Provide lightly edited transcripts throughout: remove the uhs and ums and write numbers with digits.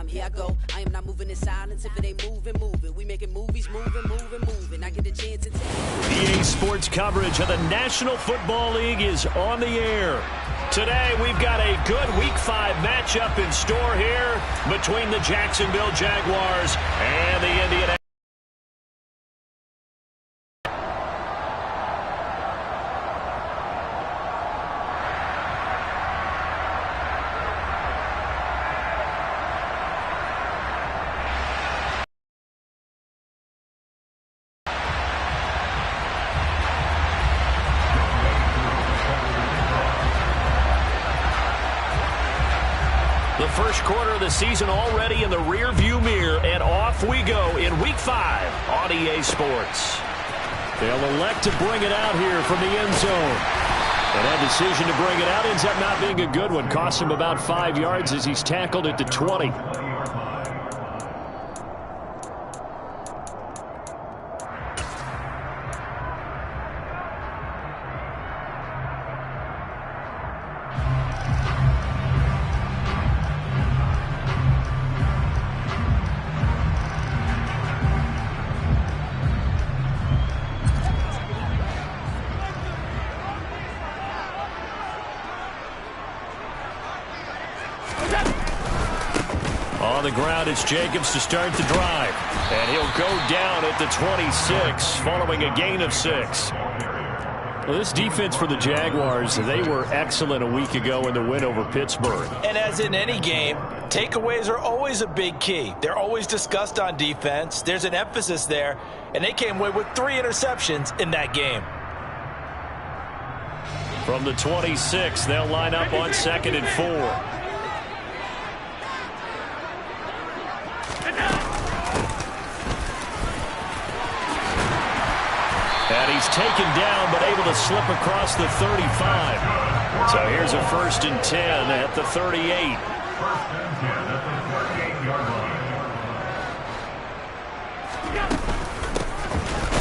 here I go. I am not moving in silence. If it ain't moving, moving. We making movies, moving. I get a chance to take. EA Sports coverage of the National Football League is on the air. Today, we've got a good Week 5 matchup in store here between the Jacksonville Jaguars and the Indianapolis. The first quarter of the season already in the rear-view mirror, and off we go in Week 5 on EA Sports. They'll elect to bring it out here from the end zone. And that decision to bring it out ends up not being a good one. Costs him about 5 yards as he's tackled at the 20. On the ground, it's Jacobs to start the drive. And he'll go down at the 26 following a gain of 6. Well, this defense for the Jaguars, they were excellent a week ago in the win over Pittsburgh. And as in any game, takeaways are always a big key. They're always discussed on defense. There's an emphasis there, and they came away with 3 interceptions in that game. From the 26, they'll line up on 2nd and 4. And he's taken down, but able to slip across the 35. So here's a 1st and 10 at the 38. 1st and 10 at the 38-yard line.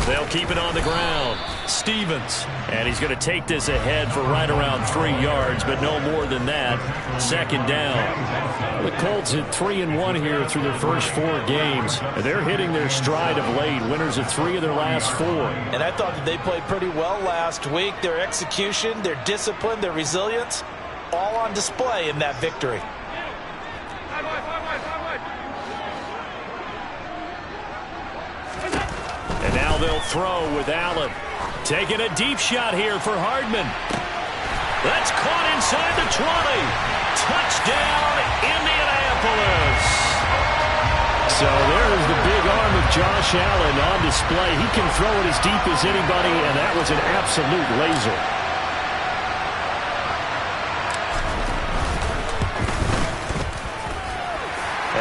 They'll keep it on the ground. Stevens. And he's going to take this ahead for right around 3 yards, but no more than that. 2nd down. The Colts at 3-1 here through their first 4 games. They're hitting their stride of late. Winners of 3 of their last 4. And I thought that they played pretty well last week. Their execution, their discipline, their resilience, all on display in that victory. And now they'll throw with Allen. Taking a deep shot here for Hardman. That's caught inside the 20. Touchdown, Indianapolis. So there's the big arm of Josh Allen on display. He can throw it as deep as anybody, and that was an absolute laser.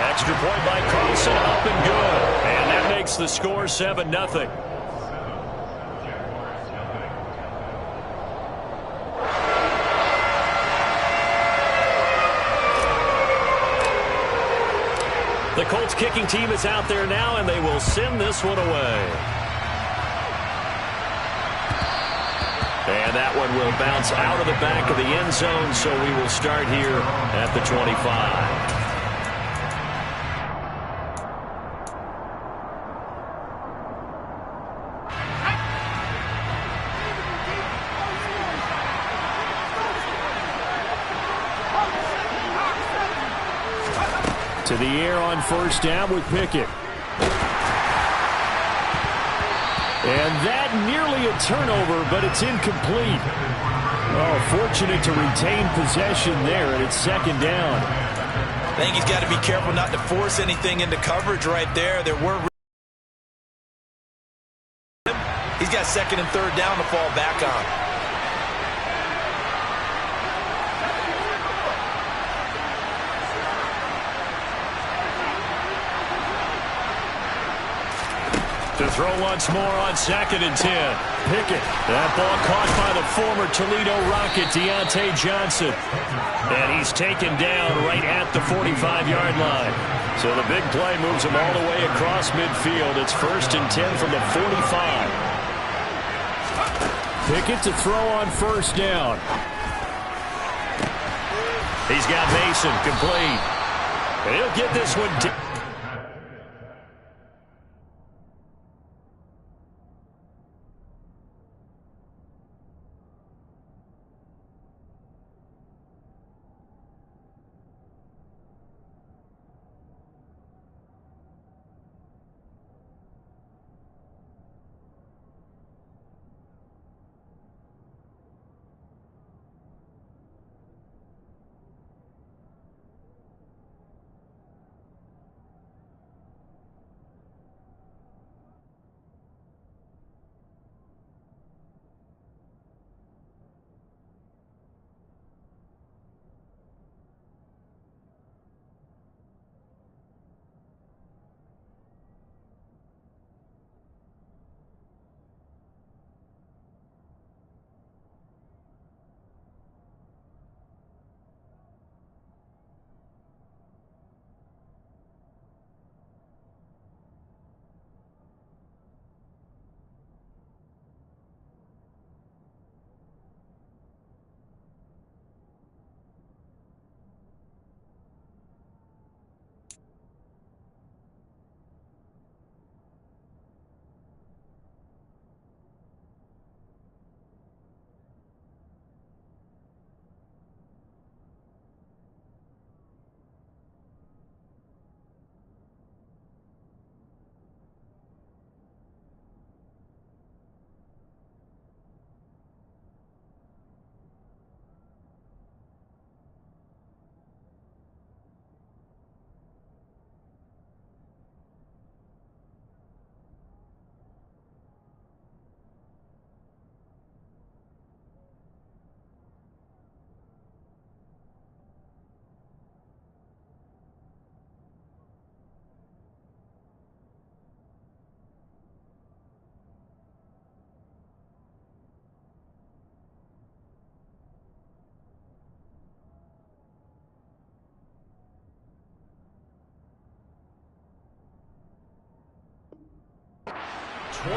Extra point by Carlson, up and good. And that makes the score 7-0. The Colts kicking team is out there now, and they will send this one away. And that one will bounce out of the back of the end zone, so we will start here at the 25. To the air on 1st down with Pickett. And that nearly a turnover, but it's incomplete. Oh, fortunate to retain possession there, and it's 2nd down. I think he's got to be careful not to force anything into coverage right there. He's got 2nd and 3rd down to fall back on. To throw once more on 2nd and 10. Pickett. That ball caught by the former Toledo Rocket, Deontay Johnson. And he's taken down right at the 45-yard line. So the big play moves him all the way across midfield. It's 1st and 10 from the 45. Pickett to throw on 1st down. He's got Mason complete. And he'll get this one down.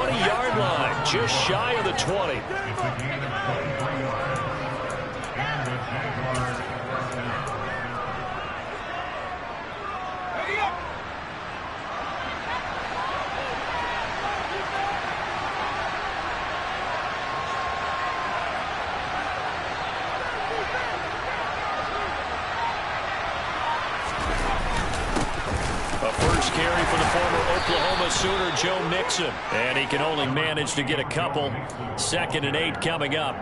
Yard line, just shy of the 20. A first carry for the former Oklahoma Sooner, Joe Mixon. And he can only manage to get a couple. 2nd and 8 coming up.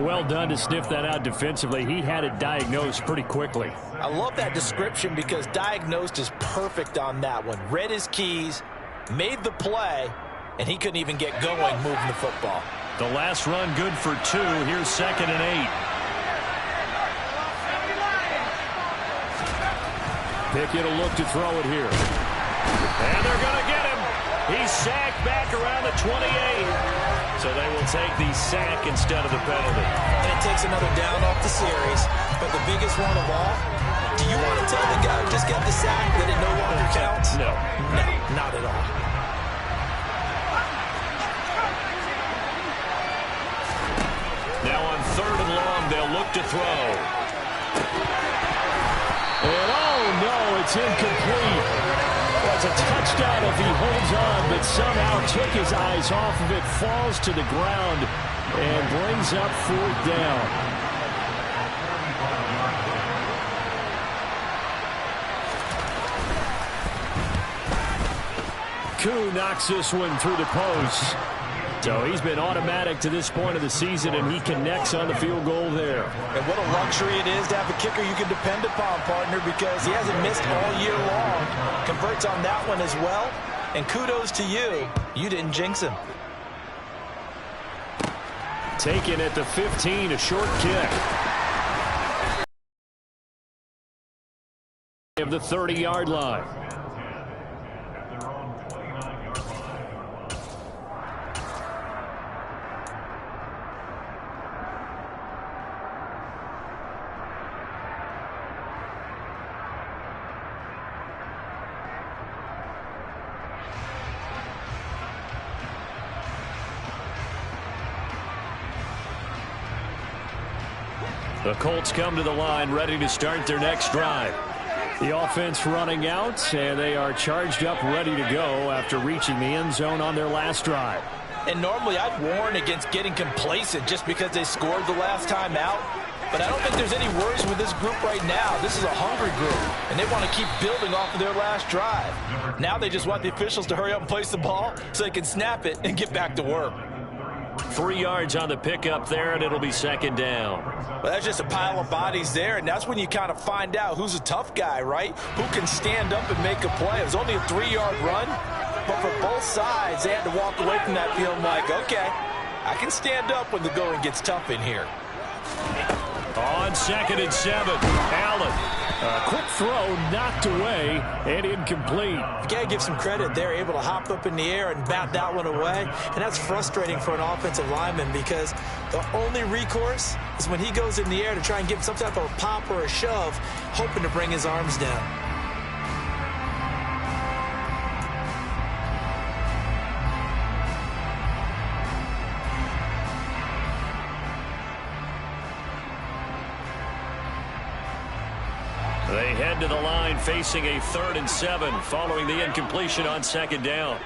Well done to sniff that out defensively. He had it diagnosed pretty quickly. I love that description because diagnosed is perfect on that one. Read his keys, made the play, and he couldn't even get going moving the football. The last run good for 2. Here's 2nd and 8. Pickett will look to throw it here. And they're going to get him. He's sacked back around the 28. So they will take the sack instead of the penalty. And it takes another down off the series. But the biggest one of all, do you want to tell the guy who just got the sack that it no longer counts? No. No, not at all. Now on 3rd and long, they'll look to throw. And oh no, it's incomplete. Well, it's a touchdown if he holds on, but somehow took his eyes off of it, falls to the ground, and brings up 4th down. Koo knocks this one through the post. So he's been automatic to this point of the season, and he connects on the field goal there. And what a luxury it is to have a kicker you can depend upon, partner, because he hasn't missed all year long. Converts on that one as well. And kudos to you. You didn't jinx him. Taken at the 15, a short kick. Of the 30-yard line. The Colts come to the line ready to start their next drive. The offense running out, and they are charged up, ready to go after reaching the end zone on their last drive. And normally I'd warn against getting complacent just because they scored the last time out. But I don't think there's any worries with this group right now. This is a hungry group, and they want to keep building off of their last drive. Now they just want the officials to hurry up and place the ball so they can snap it and get back to work. 3 yards on the pickup there, and it'll be second down. Well, that's just a pile of bodies there, and that's when you kind of find out who's a tough guy, right? Who can stand up and make a play. It was only a 3-yard run, but for both sides, they had to walk away from that feeling like, okay, I can stand up when the going gets tough in here. On 2nd and 7, Allen. A quick throw knocked away and incomplete. You got to give some credit. They're able to hop up in the air and bat that one away. And that's frustrating for an offensive lineman because the only recourse is when he goes in the air to try and give some type of a pop or a shove, hoping to bring his arms down. They head to the line facing a 3rd and 7 following the incompletion on 2nd down.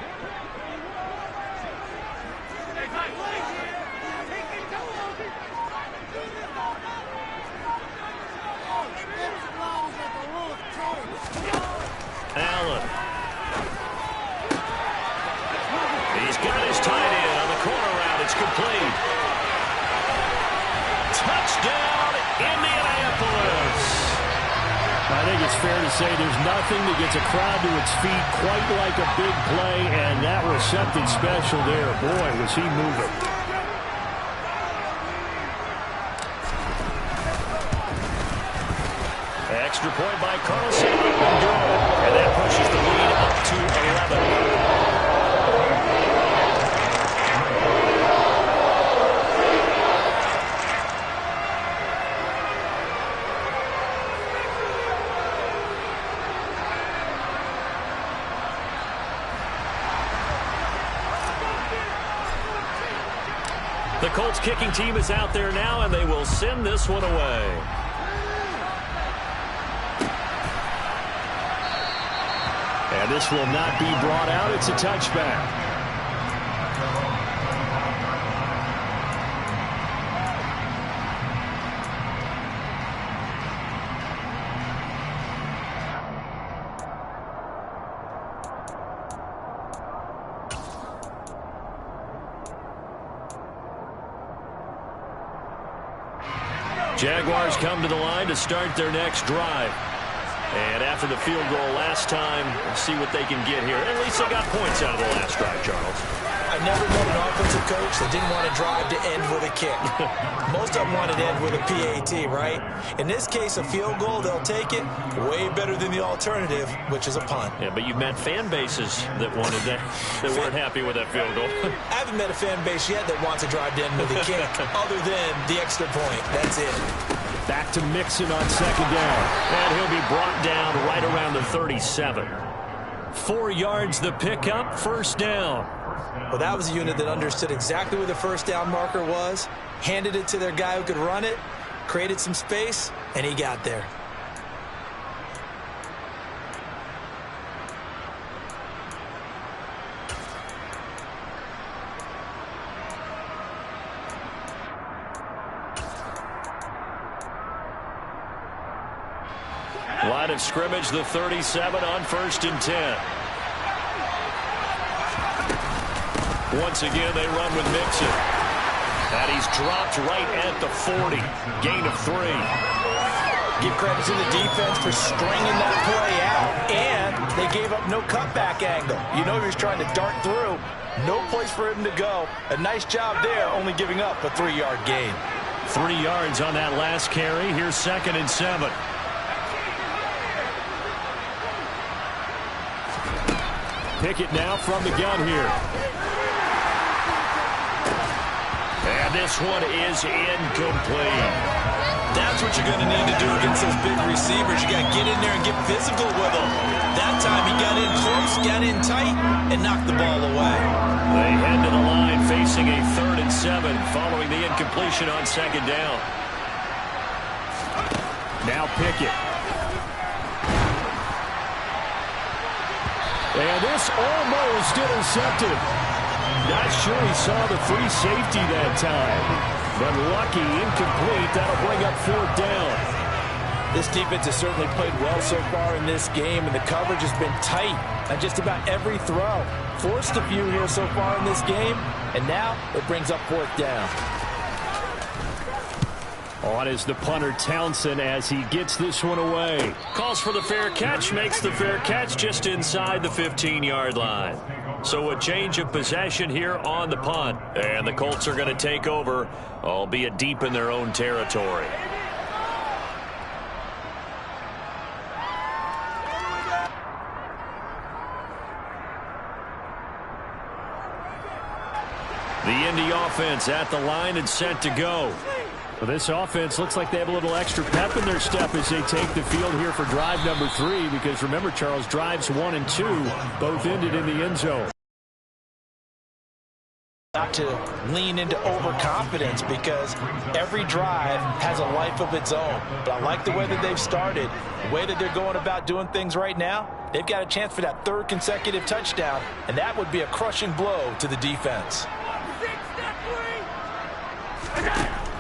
Allen. He's got his tight end on the corner route. It's complete. Touchdown, Indianapolis. I think it's fair to say there's nothing that gets a crowd to its feet quite like a big play, and that was something special there. Boy, was he moving. Extra point by Carlson. And that pushes the lead up to 11. The Colts kicking team is out there now, and they will send this one away. And this will not be brought out. It's a touchback. Jaguars come to the line to start their next drive. And after the field goal last time, we'll see what they can get here. At least they got points out of the last drive, Charles. I've never met an offensive coach that didn't want to drive to end with a kick. Most of them wanted to end with a PAT, right? In this case, a field goal, they'll take it. Way better than the alternative, which is a punt. Yeah, but you've met fan bases that wanted that, that weren't happy with that field goal. I haven't met a fan base yet that wants to drive to end with a kick, other than the extra point. That's it. Back to Mixon on 2nd down. And he'll be brought down right around the 37. 4 yards the pickup, 1st down. Well, that was a unit that understood exactly where the 1st down marker was, handed it to their guy who could run it, created some space, and he got there. Line of scrimmage, the 37 on 1st and 10. Once again, they run with Mixon. And he's dropped right at the 40. Gain of 3. Give credit to the defense for stringing that play out. And they gave up no cutback angle. You know he was trying to dart through. No place for him to go. A nice job there, only giving up a 3-yard gain. 3 yards on that last carry. Here's 2nd and 7. Pickett now from the gun here. And this one is incomplete. That's what you're going to need to do against those big receivers. You got to get in there and get physical with them. That time he got in close, got in tight, and knocked the ball away. They head to the line facing a 3rd and 7 following the incompletion on 2nd down. Now Pickett. And this almost intercepted. Not sure he saw the free safety that time. But lucky, incomplete. That'll bring up 4th down. This defense has certainly played well so far in this game, and the coverage has been tight on just about every throw. Forced a few here so far in this game, and now it brings up 4th down. On is the punter, Townsend, as he gets this one away. Calls for the fair catch, makes the fair catch just inside the 15-yard line. So a change of possession here on the punt. And the Colts are going to take over, albeit deep in their own territory. The Indy offense at the line and set to go. Well, this offense looks like they have a little extra pep in their step as they take the field here for drive number 3. Because remember, Charles, drives 1 and 2 both ended in the end zone. Not to lean into overconfidence because every drive has a life of its own. But I like the way that they've started, the way that they're going about doing things right now. They've got a chance for that 3rd consecutive touchdown, and that would be a crushing blow to the defense.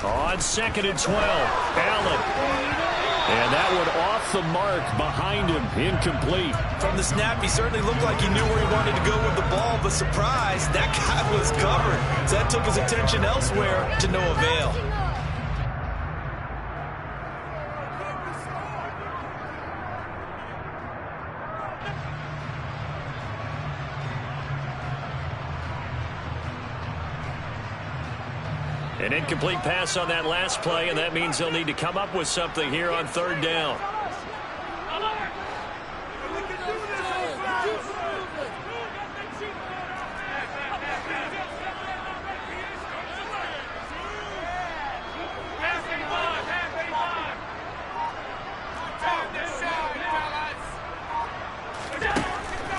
On 2nd and 12, Allen. And that one off the mark behind him, incomplete. From the snap, he certainly looked like he knew where he wanted to go with the ball, but surprise, that guy was covered. So that took his attention elsewhere to no avail. An incomplete pass on that last play, and that means they'll need to come up with something here on 3rd down.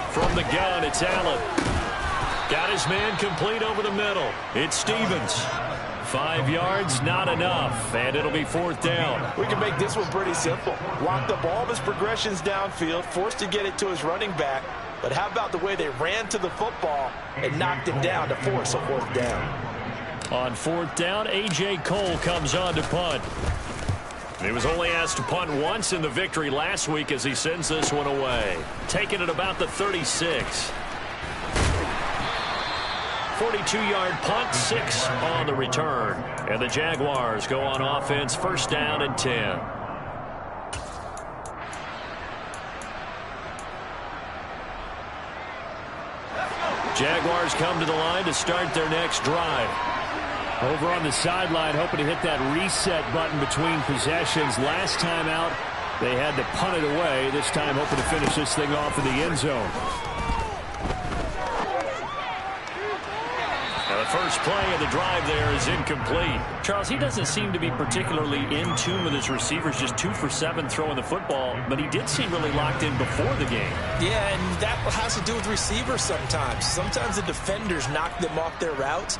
From the gun, it's Allen. Got his man complete over the middle. It's Stevens. 5 yards, not enough, and it'll be 4th down. We can make this one pretty simple. Locked up all of his progressions downfield, forced to get it to his running back. But how about the way they ran to the football and knocked him down to force a 4th down? On 4th down, A.J. Cole comes on to punt. He was only asked to punt once in the victory last week as he sends this one away. Taking it about the 36. 42-yard punt, 6 on the return. And the Jaguars go on offense, 1st down and 10. Jaguars come to the line to start their next drive. Over on the sideline, hoping to hit that reset button between possessions. Last time out, they had to punt it away. This time, hoping to finish this thing off in the end zone. The first play of the drive there is incomplete. Charles, he doesn't seem to be particularly in tune with his receivers, just 2 for 7 throwing the football, but he did seem really locked in before the game. Yeah, and that has to do with receivers sometimes. Sometimes the defenders knock them off their routes,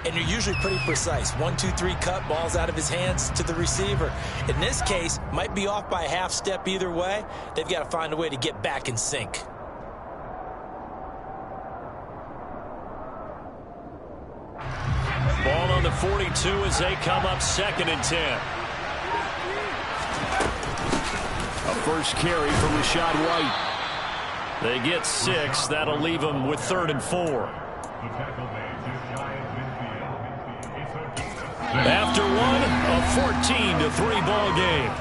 and you're usually pretty precise. 1, 2, 3 cut, balls out of his hands to the receiver. In this case, might be off by a half step either way. They've got to find a way to get back in sync. Ball on the 42 as they come up 2nd and 10. A first carry for Rachaad White. They get 6. That'll leave them with 3rd and 4. After one, a 14-3 ball game.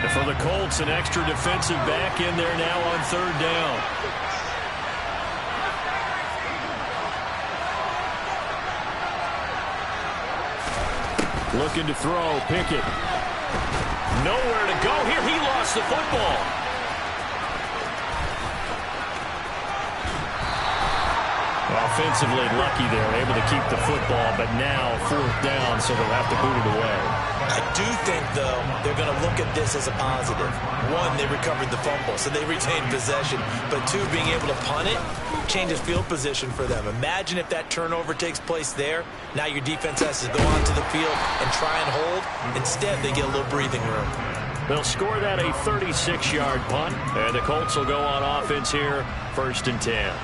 For the Colts, an extra defensive back in there now on 3rd down. Looking to throw, Pickett. Nowhere to go here. He lost the football. defensively lucky there, able to keep the football, but now 4th down, so they'll have to boot it away. I do think, though, they're going to look at this as a positive. One, they recovered the fumble, so they retained possession. But two, being able to punt it changes field position for them. Imagine if that turnover takes place there. Now your defense has to go onto the field and try and hold. Instead, they get a little breathing room. They'll score that a 36-yard punt, and the Colts will go on offense here, 1st and 10.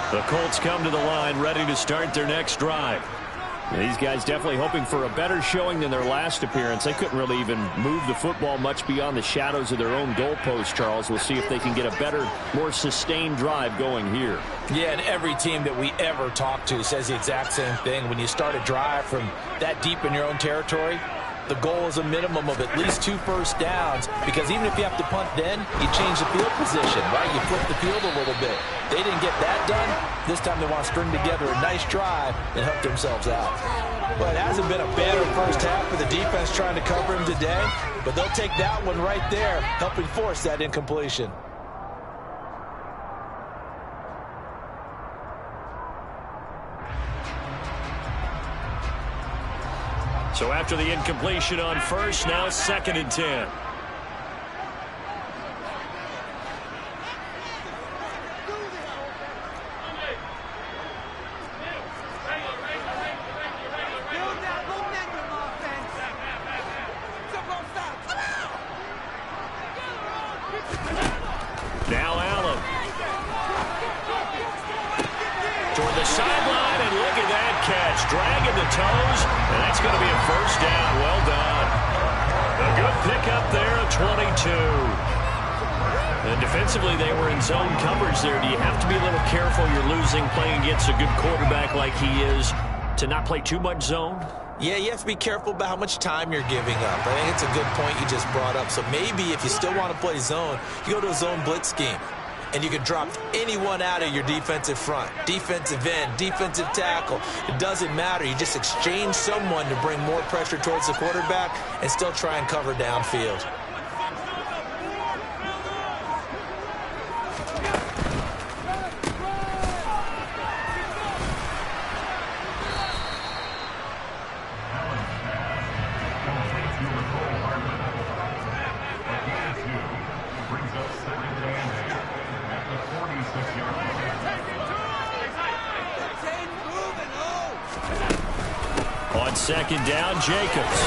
The Colts come to the line ready to start their next drive. These guys definitely hoping for a better showing than their last appearance. They couldn't really even move the football much beyond the shadows of their own goalpost, Charles. We'll see if they can get a better, more sustained drive going here. Yeah, and every team that we ever talk to says the exact same thing. When you start a drive from that deep in your own territory, the goal is a minimum of at least 2 first downs, because even if you have to punt then, you change the field position, right? You flip the field a little bit. They didn't get that done. This time they want to string together a nice drive and help themselves out. But it hasn't been a better first half for the defense trying to cover him today, but they'll take that one right there, helping force that incompletion. So after the incompletion on 1st, now 2nd and 10. Now Allen. Toward the sideline, and look at that catch. Dragging the toes, and that's going to be a 1st down. Well done. A good pickup there, a 22. And defensively, they were in zone coverage there. Do you have to be a little careful? You're losing, playing against a good quarterback like he is, to not play too much zone? Yeah, you have to be careful about how much time you're giving up. I think it's a good point you just brought up. So maybe if you still want to play zone, you go to a zone blitz scheme. And you can drop anyone out of your defensive front. Defensive end, defensive tackle. It doesn't matter. You just exchange someone to bring more pressure towards the quarterback and still try and cover downfield. On 2nd down, Jacobs.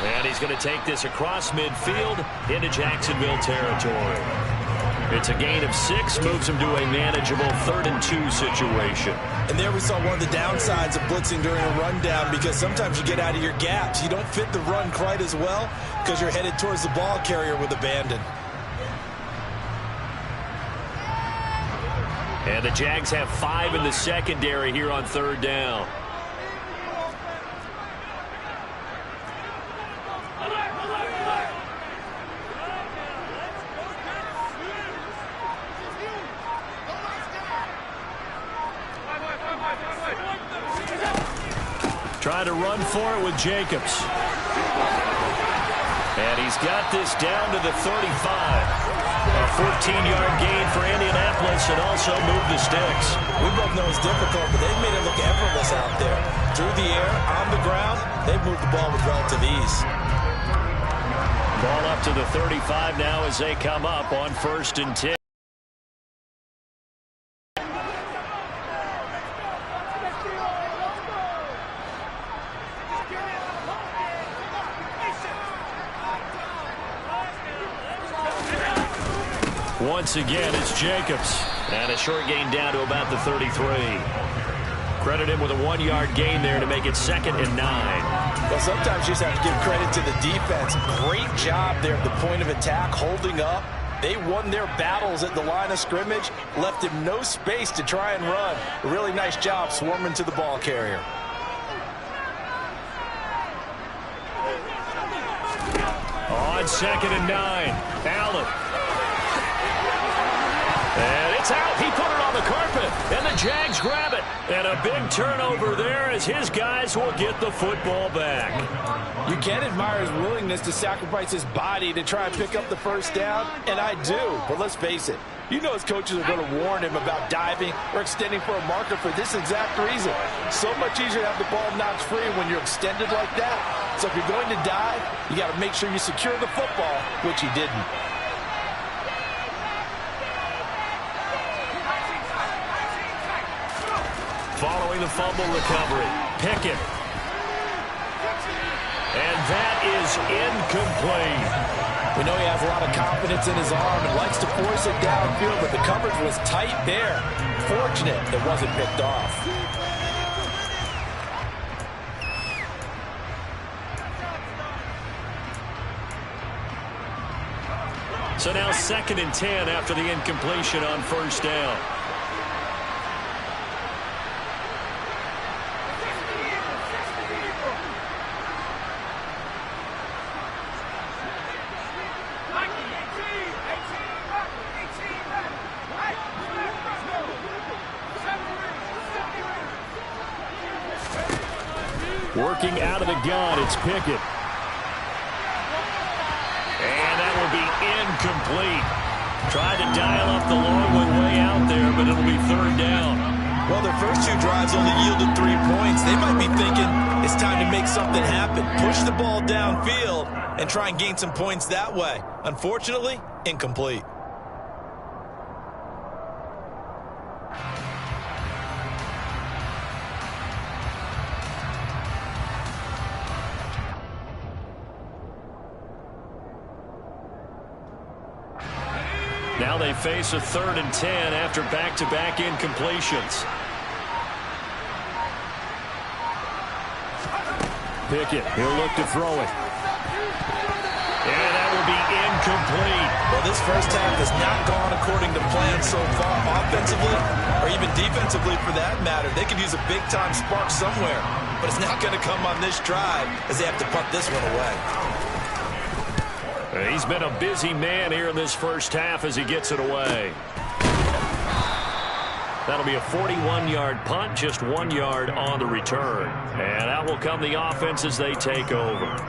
And he's going to take this across midfield into Jacksonville territory. It's a gain of 6, moves him to a manageable 3rd and 2 situation. And there we saw one of the downsides of blitzing during a rundown, because sometimes you get out of your gaps. You don't fit the run quite as well because you're headed towards the ball carrier with abandon. And the Jags have 5 in the secondary here on 3rd down. Trying to run for it with Jacobs. And he's got this down to the 35. A 14-yard gain for Indianapolis, and also move the sticks. We both know it's difficult, but they've made it look effortless out there. Through the air, on the ground, they've moved the ball with relative ease. Ball up to the 35 now as they come up on 1st and 10. Once again, it's Jacobs. And a short gain down to about the 33. Credit him with a 1-yard gain there to make it 2nd and 9. Well, sometimes you just have to give credit to the defense. Great job there at the point of attack, holding up. They won their battles at the line of scrimmage, left him no space to try and run. A really nice job swarming to the ball carrier. On 2nd and 9, Allen. And it's out. He put it on the carpet. And the Jags grab it. And a big turnover there as his guys will get the football back. You can admire his willingness to sacrifice his body to try and pick up the first down, and I do. But let's face it, you know his coaches are going to warn him about diving or extending for a marker for this exact reason. So much easier to have the ball notched free when you're extended like that. So if you're going to dive, you got to make sure you secure the football, which he didn't. Following the fumble recovery, Pickett. And that is incomplete. We know he has a lot of confidence in his arm and likes to force it downfield, but the coverage was tight there. Fortunate it wasn't picked off. So now 2nd and 10 after the incompletion on first down. Working out of the gun, it's Pickett. And that will be incomplete. Tried to dial up the long one way out there, but it'll be 3rd down. Well, their first 2 drives only yielded 3 points. They might be thinking it's time to make something happen. Push the ball downfield and try and gain some points that way. Unfortunately, incomplete. Now they face a 3rd and 10 after back-to-back incompletions. Pickett, he'll look to throw it. And that will be incomplete. Well, this first half has not gone according to plan so far, offensively or even defensively for that matter. They could use a big-time spark somewhere, but it's not going to come on this drive as they have to punt this one away. He's been a busy man here in this first half as he gets it away. That'll be a 41-yard punt, just 1 yard on the return. And out will come the offense as they take over.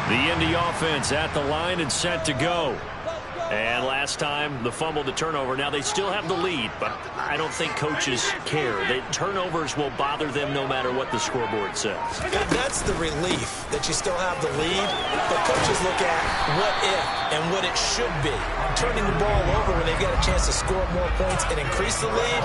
The Indy offense at the line and set to go. And last time, the fumble, the turnover. Now, they still have the lead, but I don't think coaches care. The turnovers will bother them no matter what the scoreboard says. Yeah, that's the relief that you still have the lead, but coaches look at what if and what it should be. Turning the ball over when they've got a chance to score more points and increase the lead,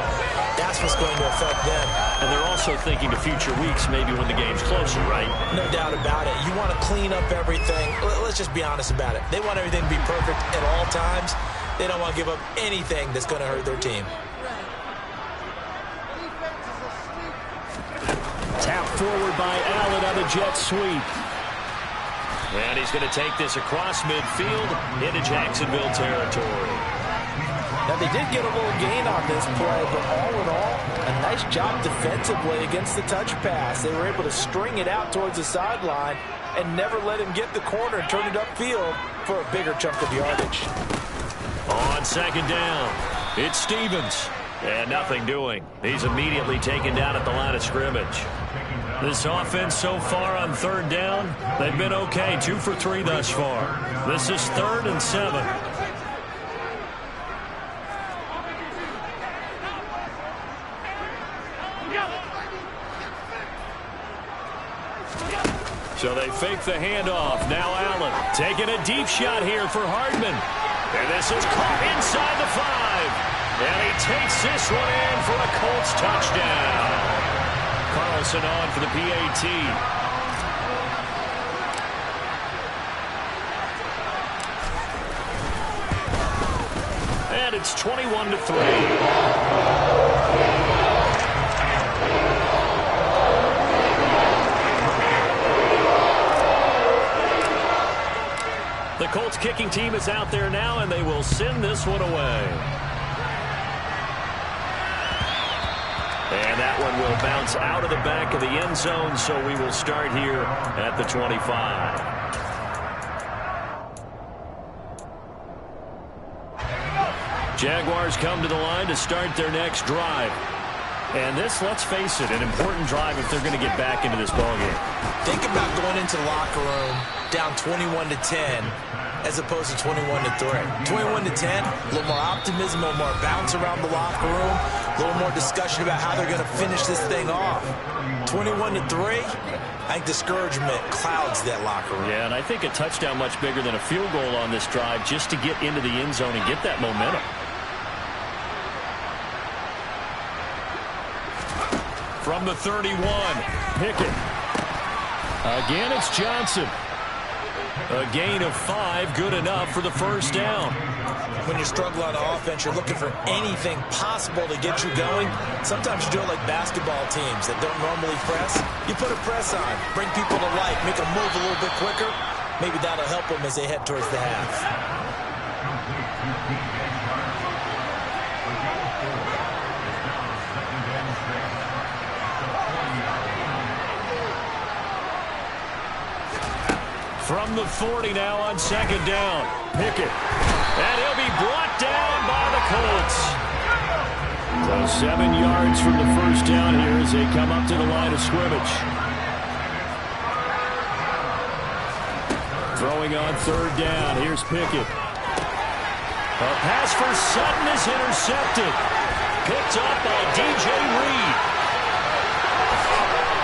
that's what's going to affect them. And they're also thinking to future weeks, maybe when the game's closer, right? No doubt about it. You want to clean up everything. Let's just be honest about it. They want everything to be perfect at all times. They don't want to give up anything that's going to hurt their team. Tap forward by Allen on the jet sweep. And he's going to take this across midfield into Jacksonville territory. Now, they did get a little gain on this play, but all in all, a nice job defensively against the touch pass. They were able to string it out towards the sideline and never let him get the corner and turn it upfield for a bigger chunk of yardage. On second down, it's Stevens. And nothing doing. He's immediately taken down at the line of scrimmage. This offense so far on third down, they've been okay. 2 for 3 thus far. This is 3rd and 7. So they fake the handoff. Now Allen taking a deep shot here for Hardman. And this is caught inside the 5. And he takes this one in for a Colts touchdown. Carlson on for the PAT. And it's 21-3. The Colts kicking team is out there now, and they will send this one away. And that one will bounce out of the back of the end zone, so we will start here at the 25. Jaguars come to the line to start their next drive. And this, let's face it, an important drive if they're going to get back into this ballgame. Think about going into the locker room down 21-10 as opposed to 21-3. 21-10, a little more optimism, a little more bounce around the locker room, a little more discussion about how they're going to finish this thing off. 21-3, I think discouragement clouds that locker room. Yeah, and I think a touchdown much bigger than a field goal on this drive just to get into the end zone and get that momentum. From the 31, Pickett. Again, it's Johnson. A gain of 5, good enough for the first down. When you struggle on offense, you're looking for anything possible to get you going. Sometimes you do it like basketball teams that don't normally press. You put a press on, bring people to life, make them move a little bit quicker. Maybe that'll help them as they head towards the half. From the 40 now on second down. Pickett. And he'll be brought down by the Colts. So 7 yards from the first down here as they come up to the line of scrimmage. Throwing on third down. Here's Pickett. A pass for Sutton is intercepted. Picked up by DJ Reed.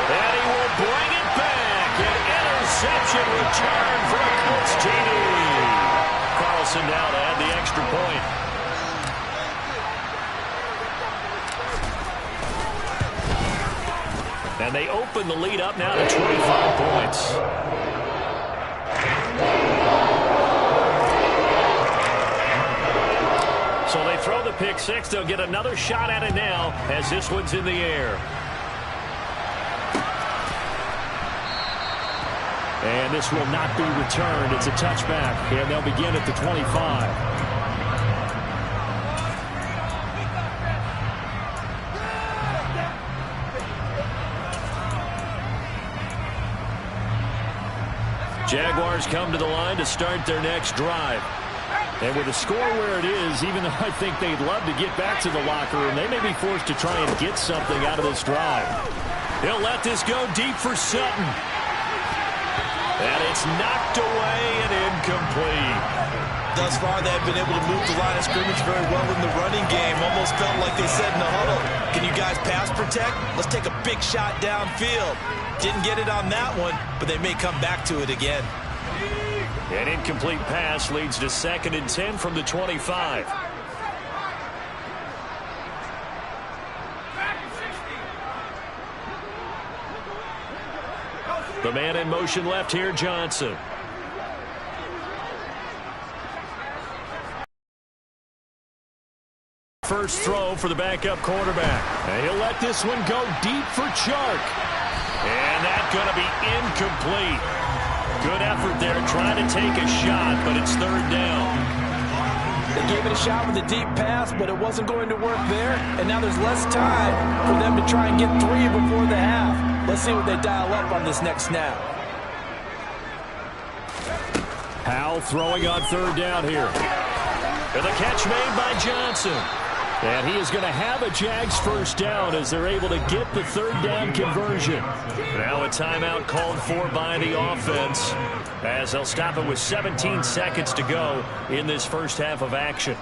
And he will bring it back. An interception return for the Colts TD. Carlson now to add the extra point. And they open the lead up now to 25 points. So they throw the pick six. They'll get another shot at it now as this one's in the air. And this will not be returned. It's a touchback, and they'll begin at the 25. Jaguars come to the line to start their next drive. And with the score where it is, even though I think they'd love to get back to the locker room, they may be forced to try and get something out of this drive. He'll let this go deep for Sutton. And it's knocked away and incomplete. Thus far, they've been able to move the line of scrimmage very well in the running game. Almost felt like they said in the huddle, can you guys pass protect? Let's take a big shot downfield. Didn't get it on that one, but they may come back to it again. An incomplete pass leads to 2nd and 10 from the 25. The man in motion left here, Johnson. First throw for the backup quarterback. And he'll let this one go deep for Chark. And that's going to be incomplete. Good effort there trying to take a shot, but it's 3rd down. They gave it a shot with a deep pass, but it wasn't going to work there. And now there's less time for them to try and get 3 before the half. Let's see what they dial up on this next snap. Howell throwing on 3rd down here. And the catch made by Johnson. And he is going to have a Jags first down as they're able to get the 3rd down conversion. Now a timeout called for by the offense as they'll stop it with 17 seconds to go in this first half of action.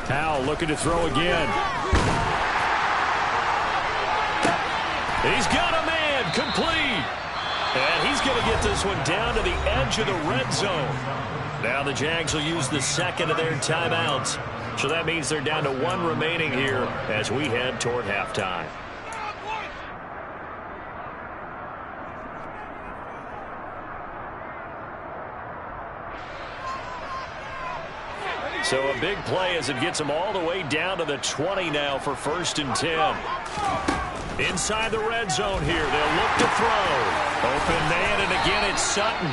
Howell looking to throw again. He's got a man, complete. And he's going to get this one down to the edge of the red zone. Now the Jags will use the 2nd of their timeouts. So that means they're down to 1 remaining here as we head toward halftime. So a big play as it gets them all the way down to the 20 now for 1st and 10. Inside the red zone here. They'll look to throw. Open man, and again it's Sutton.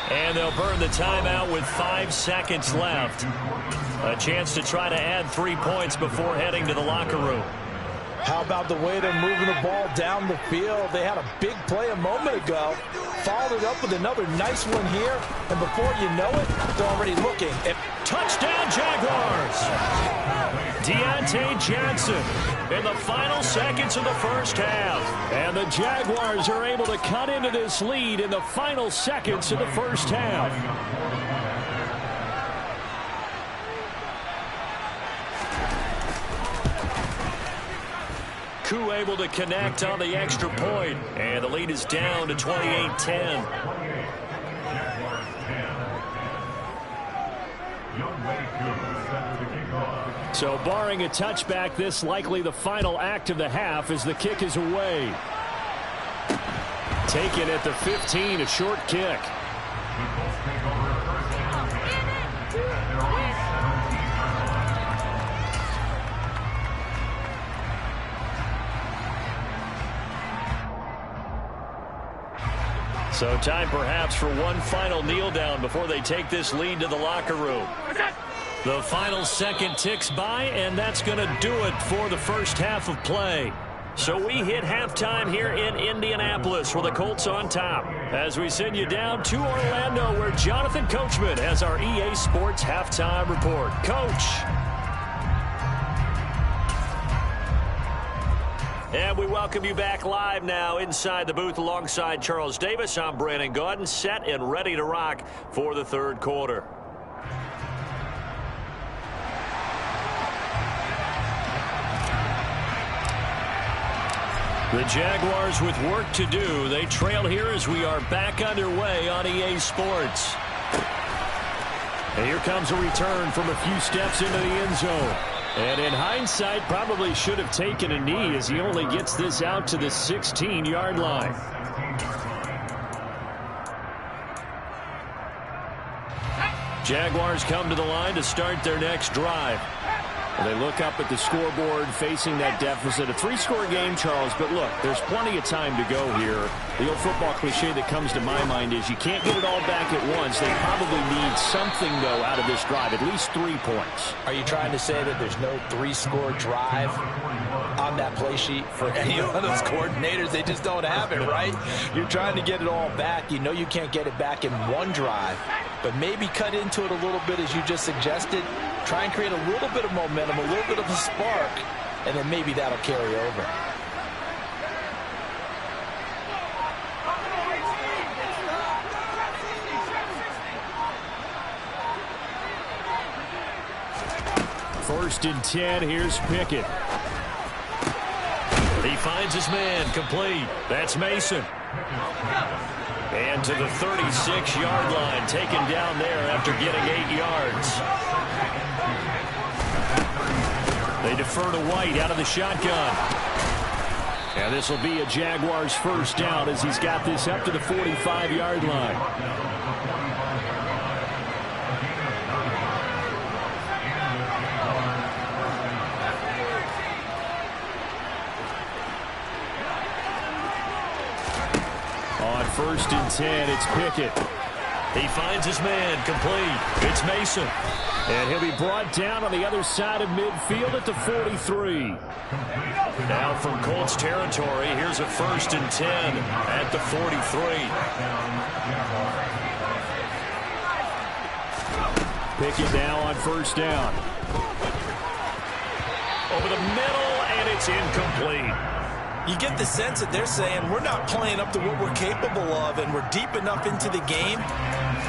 And they'll burn the timeout with 5 seconds left. A chance to try to add 3 points before heading to the locker room. How about the way they're moving the ball down the field? They had a big play a moment ago. Followed it up with another nice one here. And before you know it, they're already looking at touchdown Jaguars. Deontay Johnson in the final seconds of the first half. And the Jaguars are able to cut into this lead in the final seconds of the first half. Koo able to connect on the extra point, and the lead is down to 28-10. So barring a touchback, this likely the final act of the half as the kick is away. Taken at the 15, a short kick. So time perhaps for one final kneel down before they take this lead to the locker room. The final second ticks by, and that's going to do it for the first half of play. So we hit halftime here in Indianapolis with the Colts on top. As we send you down to Orlando, where Jonathan Coachman has our EA Sports halftime report. Coach. And we welcome you back live now inside the booth alongside Charles Davis. I'm Brandon Gaudin, set and ready to rock for the third quarter. The Jaguars with work to do. They trail here as we are back underway on EA Sports. And here comes a return from a few steps into the end zone. And in hindsight, probably should have taken a knee as he only gets this out to the 16-yard line. Jaguars come to the line to start their next drive. They look up at the scoreboard facing that deficit. A 3-score game, Charles, but look, there's plenty of time to go here. The old football cliche that comes to my mind is you can't get it all back at once. They probably need something, though, out of this drive, at least 3 points. Are you trying to say that there's no 3-score drive on that play sheet for any of those coordinators? They just don't have it, right? You're trying to get it all back. You know you can't get it back in one drive, but maybe cut into it a little bit as you just suggested. Try and create a little bit of momentum, a little bit of a spark, and then maybe that'll carry over. First and 10, here's Pickett. He finds his man, complete. That's Mason. And to the 36-yard line, taken down there after getting 8 yards. They defer to White out of the shotgun. And this will be a Jaguars first down as he's got this up to the 45-yard line. On first and 10, it's Pickett. He finds his man, complete. It's Mason. And he'll be brought down on the other side of midfield at the 43. Now from Colts territory, here's a first and 10 at the 43. Pickett now on first down. Over the middle, and it's incomplete. You get the sense that they're saying we're not playing up to what we're capable of, and we're deep enough into the game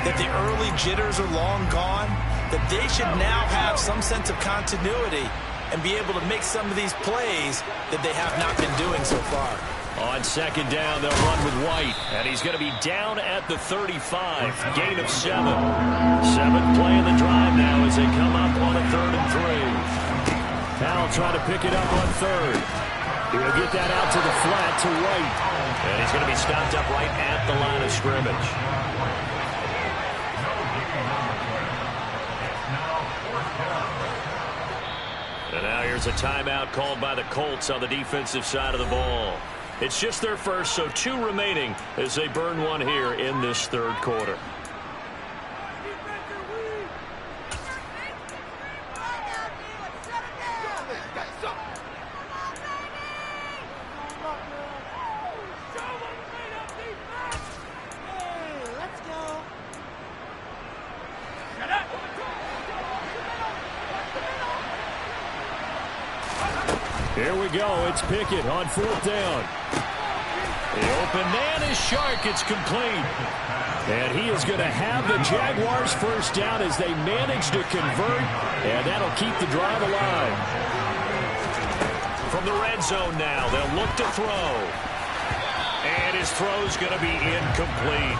that the early jitters are long gone, that they should now have some sense of continuity and be able to make some of these plays that they have not been doing so far. On second down, they'll run with White, and he's going to be down at the 35, gain of 7. 7th play of the drive now as they come up on a 3rd and 3. Powell trying to pick it up on 3rd. He'll get that out to the flat to White. And he's going to be stopped up right at the line of scrimmage. There's a timeout called by the Colts on the defensive side of the ball. It's just their first, so 2 remaining as they burn one here in this third quarter. Here we go. It's Pickett on 4th down. The open man is Shark. It's complete. And he is going to have the Jaguars first down as they manage to convert. And that'll keep the drive alive. From the red zone now, they'll look to throw. And his throw's going to be incomplete.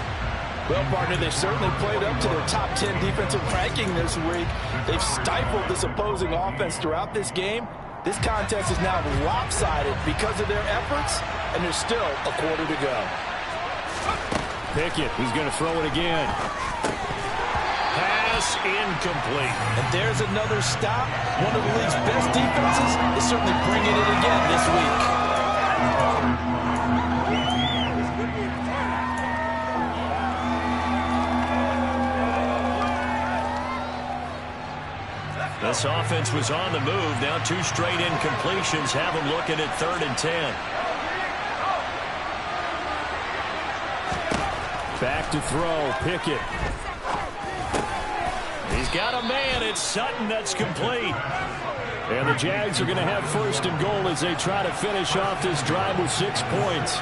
Well, partner, they've certainly played up to their top 10 defensive ranking this week. They've stifled this opposing offense throughout this game. This contest is now lopsided because of their efforts, and there's still a quarter to go. Pickett, he's going to throw it again. Pass incomplete. And there's another stop. One of the league's best defenses is certainly bringing it again this week. This offense was on the move. Now 2 straight incompletions have them looking at 3rd and 10. Back to throw. Pickett. He's got a man. It's Sutton. That's complete. And the Jags are going to have 1st and goal as they try to finish off this drive with 6 points.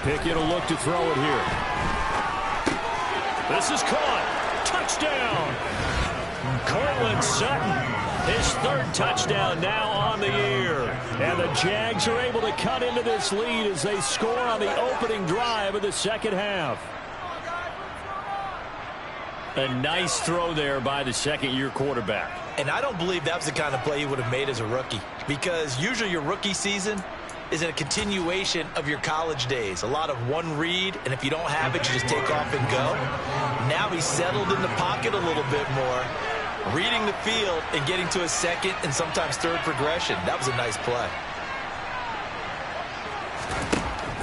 Pickett will look to throw it here. This is caught. Touchdown. Cortland Sutton, his 3rd touchdown now on the year. And the Jags are able to cut into this lead as they score on the opening drive of the second half. A nice throw there by the 2nd-year quarterback. And I don't believe that was the kind of play he would have made as a rookie, because usually your rookie season is a continuation of your college days. A lot of one read, and if you don't have it, you just take off and go. Now he's settled in the pocket a little bit more, reading the field and getting to a 2nd and sometimes 3rd progression. That was a nice play.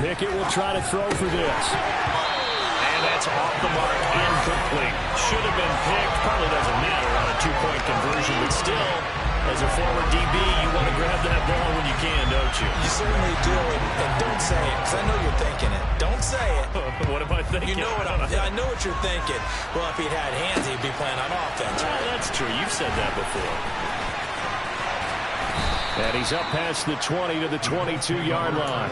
Pickett will try to throw for this. And that's off the mark, incomplete. Should have been picked. Probably doesn't matter on a 2-point conversion, but still, as a former DB, you want to grab that ball when you can, don't you? You certainly do, and don't say it, because I know you're thinking it. Don't say it. What am I thinking? You know what I know what you're thinking. Well, if he'd had hands, he'd be playing on offense. Right? That's true. You've said that before. And he's up past the 20 to the 22-yard line.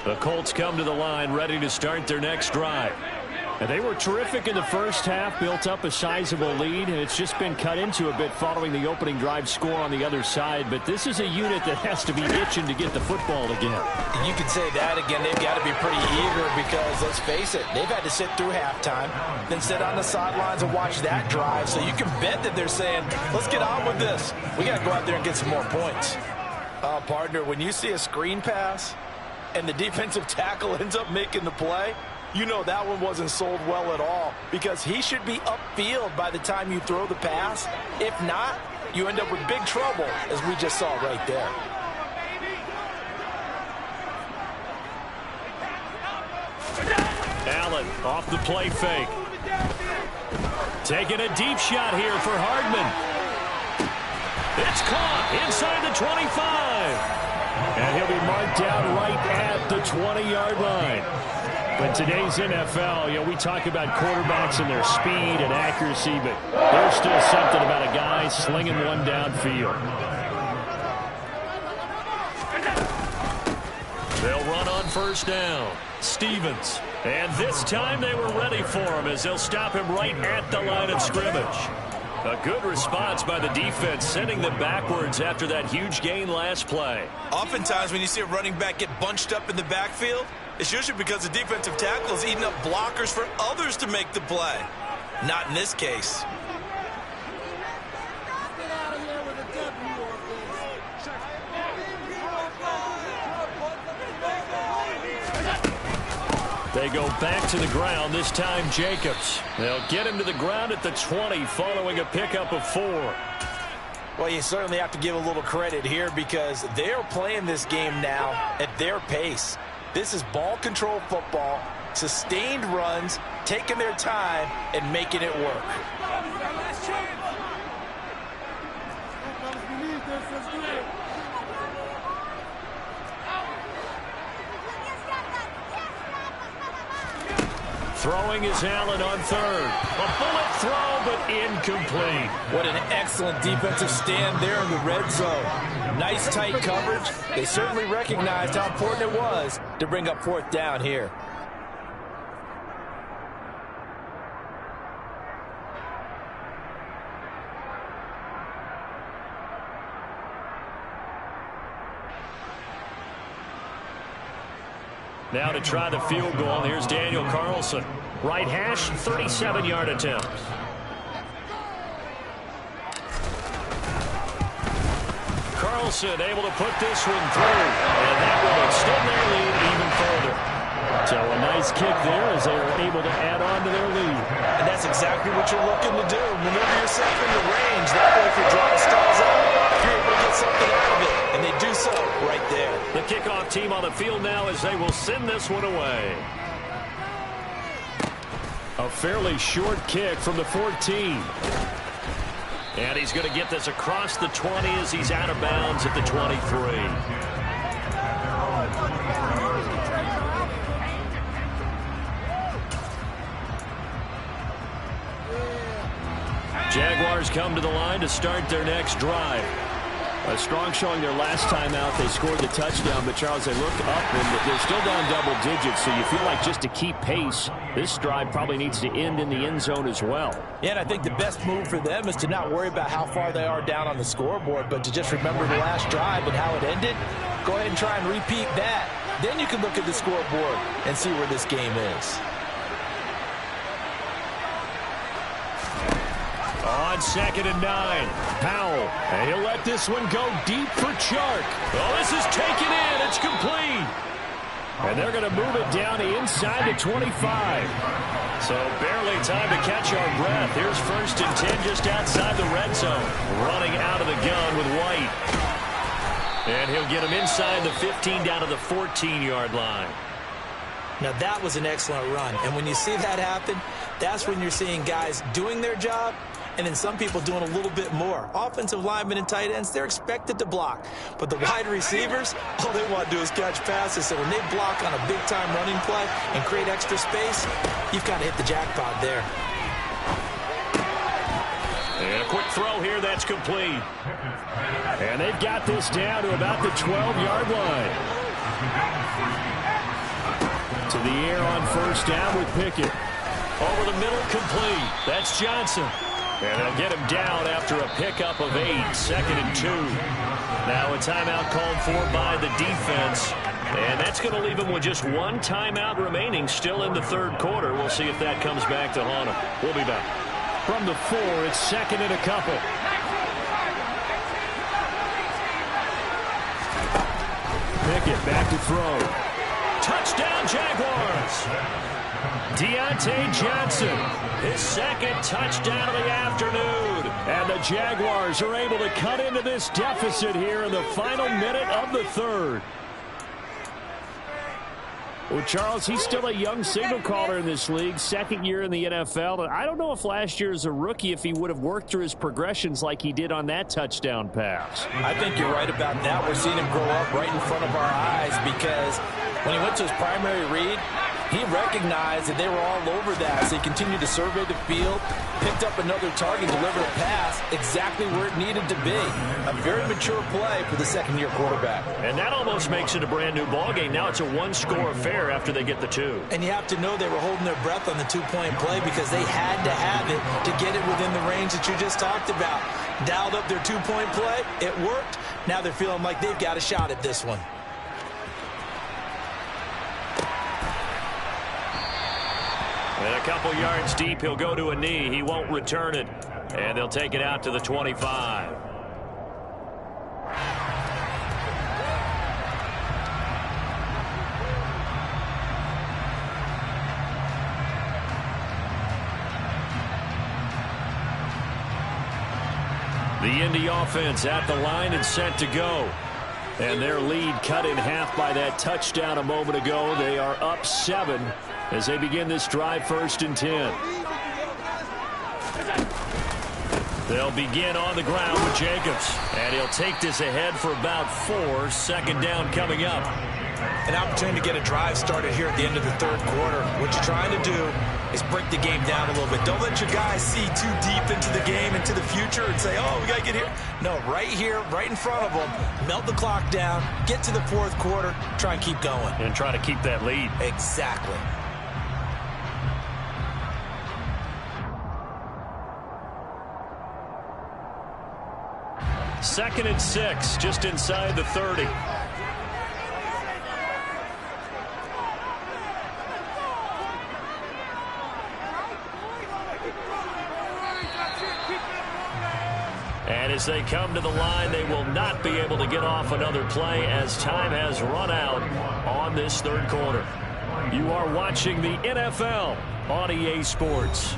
The Colts come to the line ready to start their next drive. And they were terrific in the first half, built up a sizable lead, and it's just been cut into a bit following the opening drive score on the other side. But this is a unit that has to be itching to get the football again. You can say that again. They've got to be pretty eager because, let's face it, they've had to sit through halftime, then sit on the sidelines and watch that drive. So you can bet that they're saying, let's get on with this. We got to go out there and get some more points. Partner, when you see a screen pass and the defensive tackle ends up making the play, you know that one wasn't sold well at all because he should be upfield by the time you throw the pass. If not, you end up with big trouble, as we just saw right there. Allen off the play fake. Taking a deep shot here for Hardman. It's caught inside the 25. And he'll be marked down right at the 20-yard line. But today's NFL, we talk about quarterbacks and their speed and accuracy, but there's still something about a guy slinging one downfield. They'll run on first down. Stevens. And this time they were ready for him as they'll stop him right at the line of scrimmage. A good response by the defense, sending them backwards after that huge gain last play. Oftentimes when you see a running back get bunched up in the backfield, it's usually because the defensive tackle is eating up blockers for others to make the play. Not in this case. They go back to the ground, this time Jacobs. They'll get him to the ground at the 20 following a pickup of 4. Well, you certainly have to give a little credit here because they're playing this game now at their pace. This is ball control football, sustained runs, taking their time, and making it work. Throwing is Allen on third. A bullet throw, but incomplete. What an excellent defensive stand there in the red zone. Nice tight coverage. They certainly recognized how important it was to bring up fourth down here. Now to try the field goal, here's Daniel Carlson. Right hash, 37-yard attempt. Carlson able to put this one through, and that will extend their lead even further. So a nice kick there as they are able to add on to their lead. And that's exactly what you're looking to do. Maneuver yourself into range. That way, if your drive stalls out, you're able to get something out of it. And they do so right there. The kickoff team on the field now as they will send this one away. A fairly short kick from the 14. And he's going to get this across the 20 as he's out of bounds at the 23. Jaguars come to the line to start their next drive. A strong showing their last time out. They scored the touchdown, but Charles, they look up and they're still down double digits, so you feel like just to keep pace, this drive probably needs to end in the end zone as well. Yeah, and I think the best move for them is to not worry about how far they are down on the scoreboard, but to just remember the last drive and how it ended. Go ahead and try and repeat that. Then you can look at the scoreboard and see where this game is. On 2nd and 9, Powell, and he'll let this one go deep for Chark. Oh, this is taken in. It's complete. And they're going to move it down to inside the 25. So barely time to catch our breath. Here's 1st and 10 just outside the red zone. Running out of the gun with White. And he'll get him inside the 15 down to the 14-yard line. Now that was an excellent run. And when you see that happen, that's when you're seeing guys doing their job and then some people doing a little bit more. Offensive linemen and tight ends, they're expected to block. But the wide receivers, all they want to do is catch passes. So when they block on a big-time running play and create extra space, you've got to hit the jackpot there. And a quick throw here, that's complete. And they've got this down to about the 12-yard line. To the air on first down with Pickett. Over the middle, complete. That's Johnson. And they'll get him down after a pickup of 8, 2nd and 2. Now a timeout called for by the defense. And that's going to leave him with just one timeout remaining still in the third quarter. We'll see if that comes back to haunt him. We'll be back. From the 4, it's 2nd and a couple. Pickett back to throw. Touchdown, Jaguars. Deontay Johnson, his 2nd touchdown of the afternoon. And the Jaguars are able to cut into this deficit here in the final minute of the third. Well, Charles, he's still a young signal caller in this league, 2nd year in the NFL. And I don't know if last year as a rookie if he would have worked through his progressions like he did on that touchdown pass. I think you're right about that. We're seeing him grow up right in front of our eyes because when he went to his primary read, he recognized that they were all over that. So he continued to survey the field, picked up another target, delivered a pass exactly where it needed to be. A very mature play for the 2nd-year quarterback. And that almost makes it a brand-new ballgame. Now it's a one-score affair after they get the 2. And you have to know they were holding their breath on the 2-point play because they had to have it to get it within the range that you just talked about. Dialed up their 2-point play. It worked. Now they're feeling like they've got a shot at this one. And a couple yards deep, he'll go to a knee. He won't return it. And they'll take it out to the 25. The Indy offense at the line and set to go. And their lead cut in half by that touchdown a moment ago. They are up 7 as they begin this drive, 1st and 10. They'll begin on the ground with Jacobs. And he'll take this ahead for about 4. 2nd down coming up. An opportunity to get a drive started here at the end of the third quarter. What you're trying to do is break the game down a little bit. Don't let your guys see too deep into the game, into the future, and say, oh, we got to get here. No, right here, right in front of them. Melt the clock down, get to the fourth quarter, try and keep going. And try to keep that lead. Exactly. Second and 6, just inside the 30. And as they come to the line, they will not be able to get off another play as time has run out on this third quarter. You are watching the NFL on EA Sports.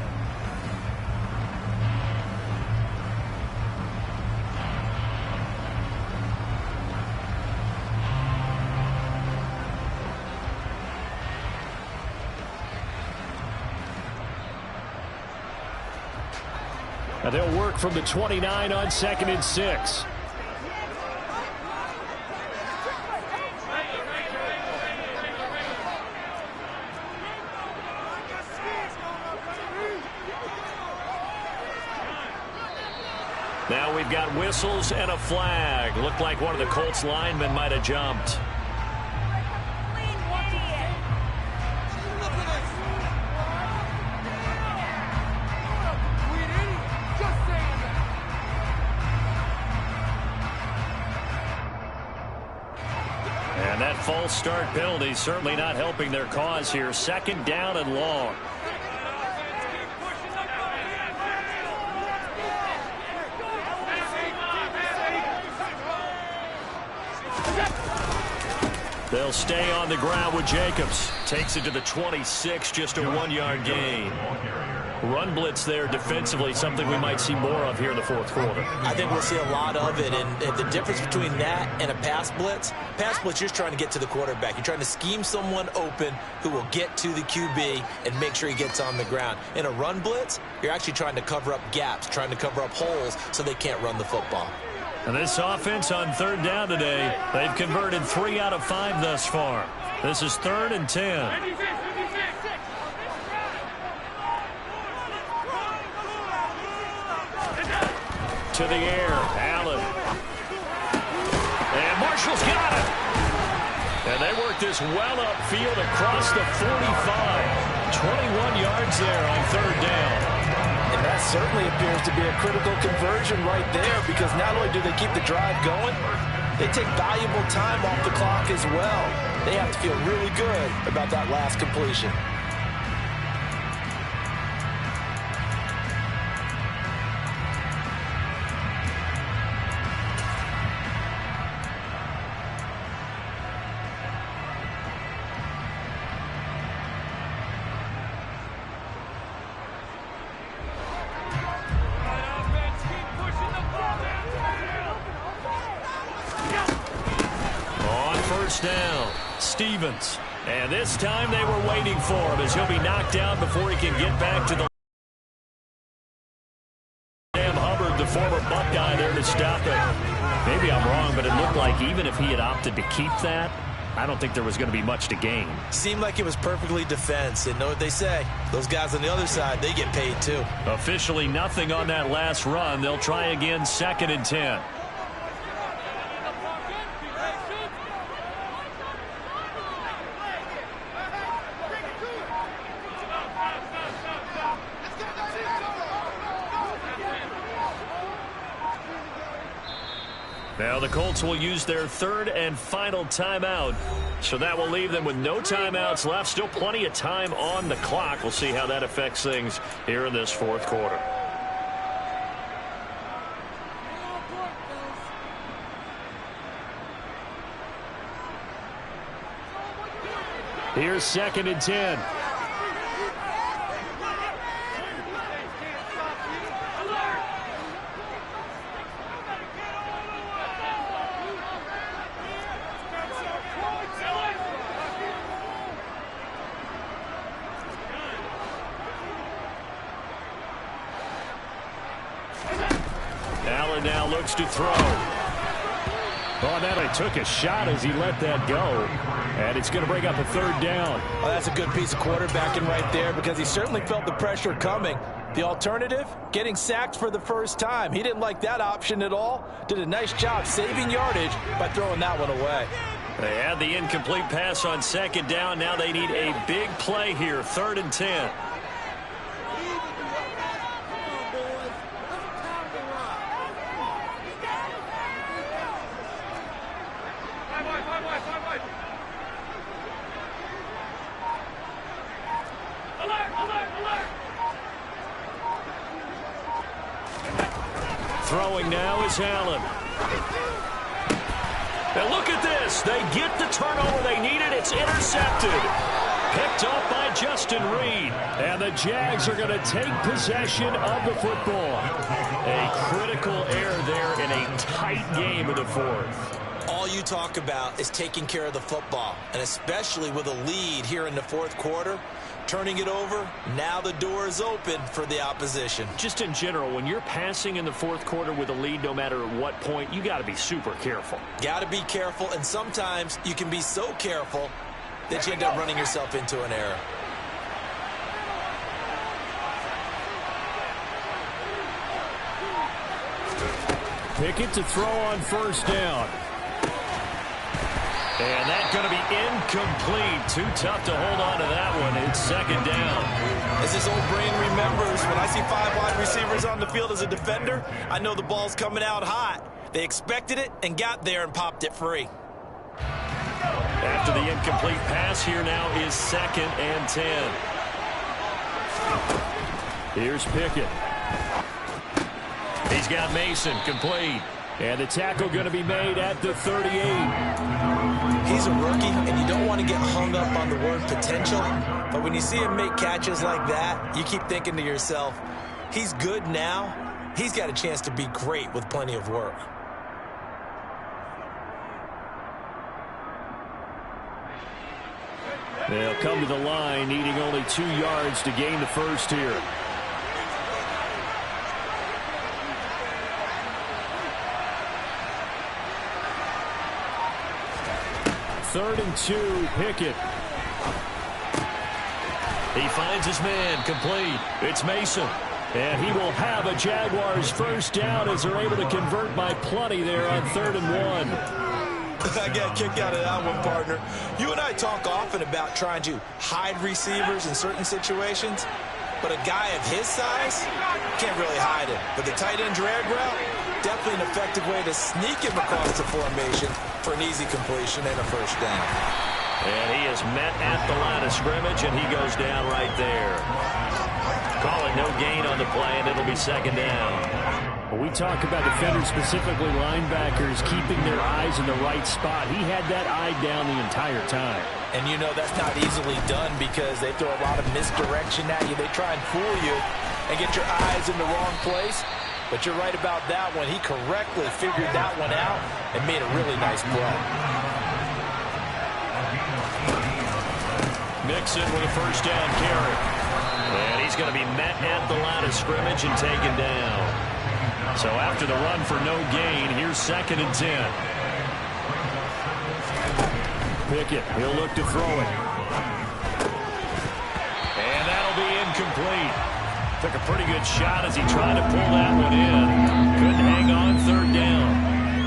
And they'll work from the 29 on 2nd and 6. Now we've got whistles and a flag. Looked like one of the Colts linemen might have jumped. And that false start penalty certainly not helping their cause here. 2nd down and long. They'll stay on the ground with Jacobs. Takes it to the 26, just a 1-yard gain. Run blitz there defensively, something we might see more of here in the fourth quarter. I think we'll see a lot of it, and the difference between that and a pass blitz, you're just trying to get to the quarterback. You're trying to scheme someone open who will get to the QB and make sure he gets on the ground. In a run blitz, you're actually trying to cover up gaps, trying to cover up holes so they can't run the football. And this offense on 3rd down today, they've converted 3 out of 5 thus far. This is 3rd and 10. To the air, Allen. And Marshall's got it. And they work this well upfield across the 45. 21 yards there on third down. And that certainly appears to be a critical conversion right there, because not only do they keep the drive going, they take valuable time off the clock as well. They have to feel really good about that last completion. Down, Stevens. And this time they were waiting for him, as he'll be knocked down before he can get back to the Hubbard, the former Buckeye, there to stop it. Maybe I'm wrong, but it looked like even if he had opted to keep that, I don't think there was going to be much to gain. Seemed like it was perfectly defense. And know what they say? Those guys on the other side, they get paid too. Officially nothing on that last run. They'll try again, 2nd and 10. Now the Colts will use their 3rd and final timeout. So that will leave them with no timeouts left. Still plenty of time on the clock. We'll see how that affects things here in this 4th quarter. Here's 2nd and 10. Allen now looks to throw. Oh, now he took a shot as he let that go. And it's going to bring up a 3rd down. Well, that's a good piece of quarterbacking right there, because he certainly felt the pressure coming. The alternative, getting sacked for the first time. He didn't like that option at all. Did a nice job saving yardage by throwing that one away. They had the incomplete pass on 2nd down. Now they need a big play here, 3rd and 10. Throwing now is Allen. Now look at this. They get the turnover they needed. It's intercepted. Picked up by Justin Reed. And the Jags are going to take possession of the football. A critical error there in a tight game in the 4th. All you talk about is taking care of the football, and especially with a lead here in the 4th quarter. Turning it over, now the door is open for the opposition. Just in general, when you're passing in the 4th quarter with a lead, no matter at what point, you got to be super careful. Got to be careful, and sometimes you can be so careful that you end up running yourself into an error. Pickett to throw on 1st down. And that's going to be incomplete. Too tough to hold on to that one. It's 2nd down. As his old brain remembers, when I see 5 wide receivers on the field as a defender, I know the ball's coming out hot. They expected it and got there and popped it free. After the incomplete pass, here now is 2nd and 10. Here's Pickett. He's got Mason complete. And the tackle going to be made at the 38. He's a rookie, and you don't want to get hung up on the word potential. But when you see him make catches like that, you keep thinking to yourself, he's good now. He's got a chance to be great with plenty of work. They'll come to the line, needing only 2 yards to gain the first here. Third and 2, Pickett. He finds his man, complete. It's Mason. And he will have a Jaguars first down as they're able to convert by plenty there on 3rd and 1. I got a kick out of that one, partner. You and I talk often about trying to hide receivers in certain situations, but a guy of his size can't really hide it. But the tight end drag route, definitely an effective way to sneak him across the formation for an easy completion and a first down. And he is met at the line of scrimmage, and he goes down right there. Calling no gain on the play, and it'll be second down. We talk about defenders, specifically linebackers, keeping their eyes in the right spot. He had that eye down the entire time. And you know that's not easily done because they throw a lot of misdirection at you. They try and fool you and get your eyes in the wrong place. But you're right about that one. He correctly figured that one out and made a really nice play. Mixon with a first down carry. And he's going to be met at the line of scrimmage and taken down. So after the run for no gain, here's 2nd and 10. Pickett, he'll look to throw it. And that'll be incomplete. Took a pretty good shot as he tried to pull that one in. Couldn't hang on 3rd down.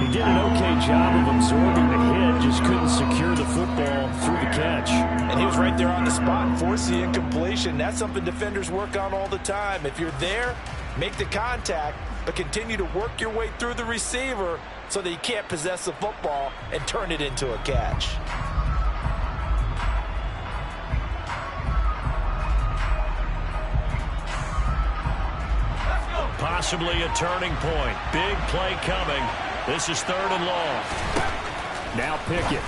He did an okay job of absorbing the hit, just couldn't secure the football through the catch. And he was right there on the spot and forced the incompletion. That's something defenders work on all the time. If you're there, make the contact, but continue to work your way through the receiver so that he can't possess the football and turn it into a catch. Possibly a turning point. Big play coming. This is 3rd and long. Now Pickett.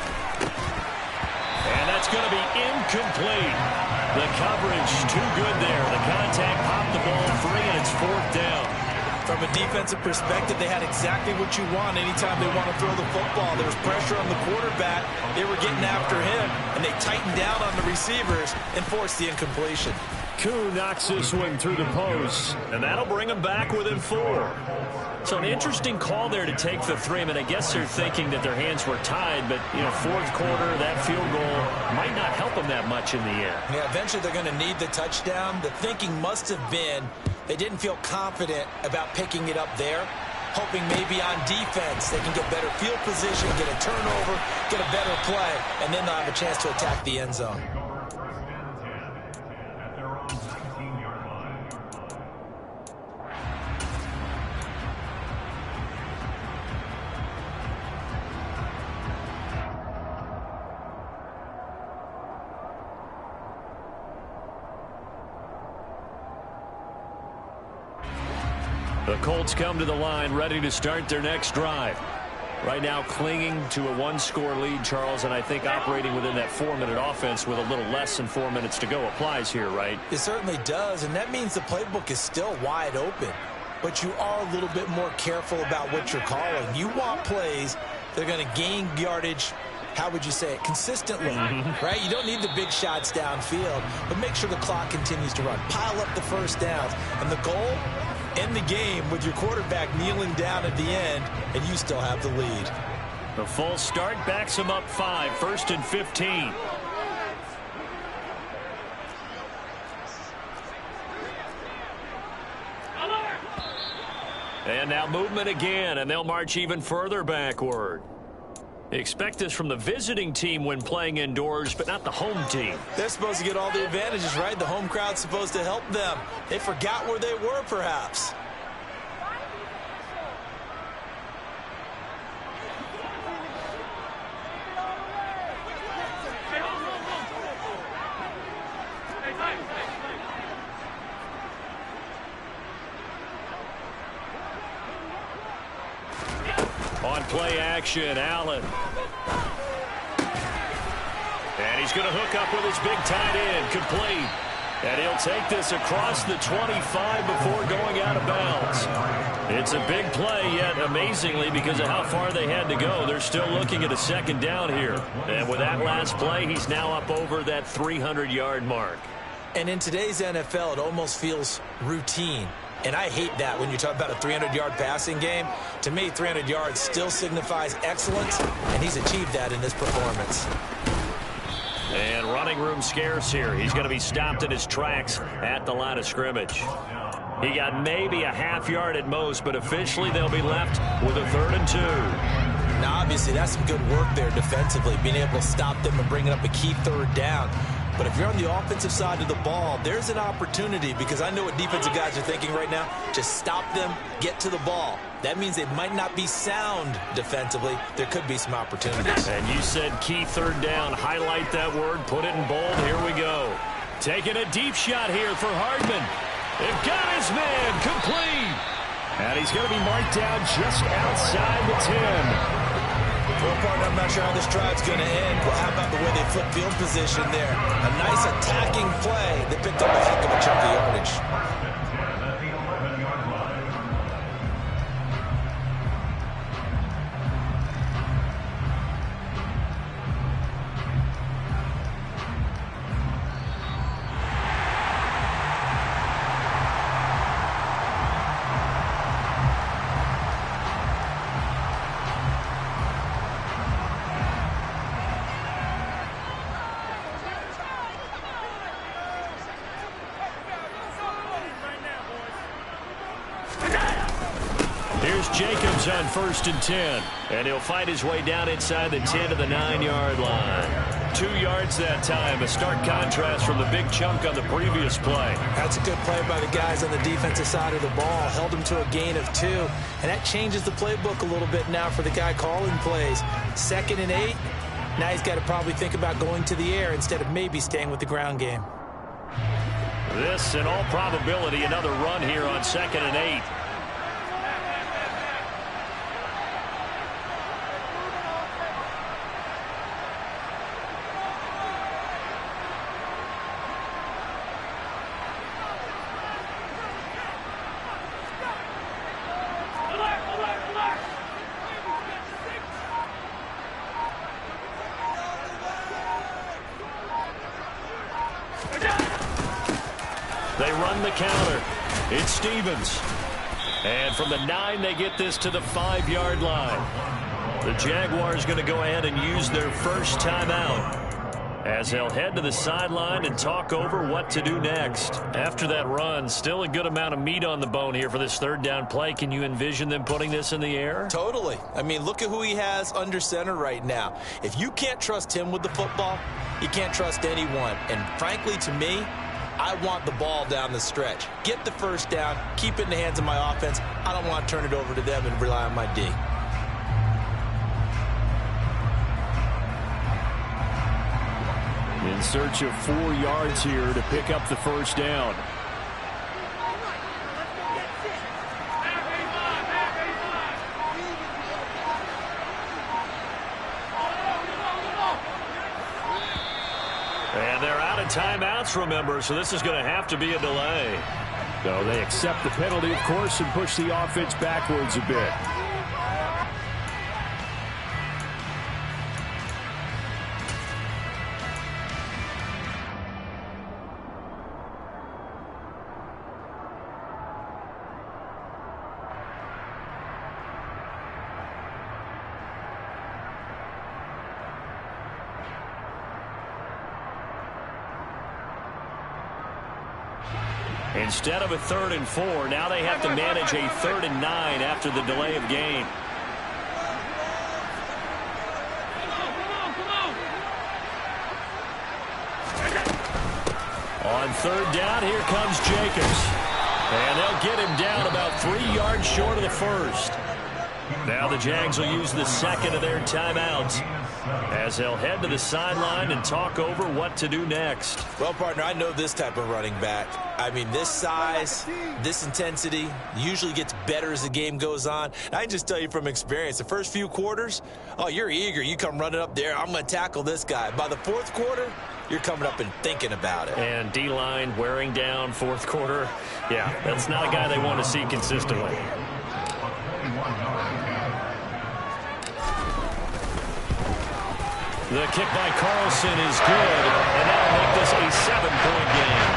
And that's going to be incomplete. The coverage too good there. The contact popped the ball free, and it's 4th down. From a defensive perspective, they had exactly what you want anytime they want to throw the football. There was pressure on the quarterback. They were getting after him, and they tightened down on the receivers and forced the incompletion. Koo knocks this one through the post. And that'll bring them back within 4. So an interesting call there to take the 3. I mean, I guess they're thinking that their hands were tied, but, you know, 4th quarter, that field goal might not help them that much in the end. Yeah, eventually they're going to need the touchdown. The thinking must have been they didn't feel confident about picking it up there, hoping maybe on defense they can get better field position, get a turnover, get a better play, and then they'll have a chance to attack the end zone. The Colts come to the line ready to start their next drive. Right now clinging to a 1-score lead, Charles, and I think operating within that 4-minute offense with a little less than 4 minutes to go applies here, right? It certainly does, and that means the playbook is still wide open. But you are a little bit more careful about what you're calling. You want plays that are going to gain yardage, how would you say it, consistently, right? You don't need the big shots downfield, but make sure the clock continues to run. Pile up the first downs, and the goal, end the game with your quarterback kneeling down at the end, and you still have the lead. The full start backs him up 5, 1st and 15. And now movement again, and they'll march even further backward. Expect this from the visiting team when playing indoors, but not the home team. They're supposed to get all the advantages, right? The home crowd's supposed to help them. They forgot where they were, perhaps. On play action, Allen. And he's going to hook up with his big tight end, complete. And he'll take this across the 25 before going out of bounds. It's a big play, yet amazingly, because of how far they had to go, they're still looking at a 2nd down here. And with that last play, he's now up over that 300-yard mark. And in today's NFL, it almost feels routine. And I hate that when you talk about a 300-yard passing game. To me, 300 yards still signifies excellence, and he's achieved that in this performance. And running room scarce here. He's going to be stopped in his tracks at the line of scrimmage. He got maybe a half yard at most, but officially they'll be left with a 3rd and 2. Now, obviously, that's some good work there defensively, being able to stop them and bringing up a key third down. But if you're on the offensive side of the ball, there's an opportunity, because I know what defensive guys are thinking right now. Just stop them, get to the ball. That means they might not be sound defensively. There could be some opportunities. And you said key third down. Highlight that word. Put it in bold. Here we go. Taking a deep shot here for Hardman. They've got his man complete. And he's going to be marked down just outside the 10. Well, partner, I'm not sure how this drive's going to end. Well, how about the way they flip field position there? A nice attacking play. They picked up a heck of a chunk of yardage. Here's Jacobs on 1st and 10. And he'll fight his way down inside the 10 to the 9-yard line. 2 yards that time. A stark contrast from the big chunk on the previous play. That's a good play by the guys on the defensive side of the ball. Held him to a gain of 2. And that changes the playbook a little bit now for the guy calling plays. 2nd and 8. Now he's got to probably think about going to the air instead of maybe staying with the ground game. This, in all probability, another run here on 2nd and 8. They run the counter. It's Stevens. And from the 9, they get this to the 5-yard line. The Jaguars going to go ahead and use their first timeout, as they'll head to the sideline and talk over what to do next. After that run, still a good amount of meat on the bone here for this 3rd down play. Can you envision them putting this in the air? Totally. I mean, look at who he has under center right now. If you can't trust him with the football, you can't trust anyone. And frankly, to me, I want the ball down the stretch. Get the first down, keep it in the hands of my offense. I don't want to turn it over to them and rely on my D. In search of 4 yards here to pick up the first down. And they're out of timeouts, remember, so this is going to have to be a delay. So they accept the penalty, of course, and push the offense backwards a bit. Instead of a 3rd and 4, now they have to manage a 3rd and 9 after the delay of game. On 3rd down, here comes Jacobs. And they'll get him down about 3 yards short of the first. Now the Jags will use the 2nd of their timeouts, as they'll head to the sideline and talk over what to do next. Well, partner, I know this type of running back. I mean, this size, this intensity usually gets better as the game goes on. And I can just tell you from experience, the first few quarters, oh, you're eager. You come running up there, I'm going to tackle this guy. By the 4th quarter, you're coming up and thinking about it. And D-line wearing down 4th quarter. Yeah, that's not a guy they want to see consistently. The kick by Carlson is good, and that'll make this a 7-point game.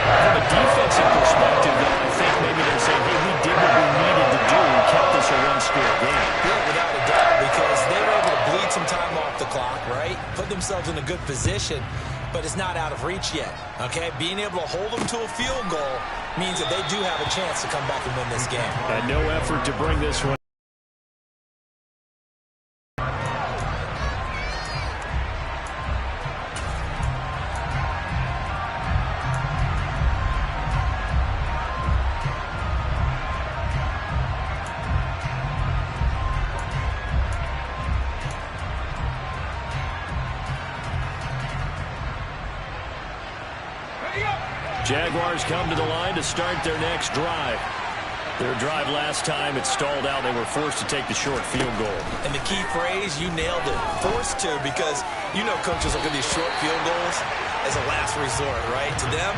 From a defensive perspective, though, I think maybe they're saying, hey, we did what we needed to do. We kept this a one-score game. Yeah, without a doubt, because they were able to bleed some time off the clock, right? Put themselves in a good position, but it's not out of reach yet, okay? Being able to hold them to a field goal means that they do have a chance to come back and win this game. And no effort to bring this one Jaguars come to the line to start their next drive. Their drive last time, it stalled out. They were forced to take the short field goal. And the key phrase, you nailed it, forced to, because you know coaches look at these short field goals as a last resort, right? To them,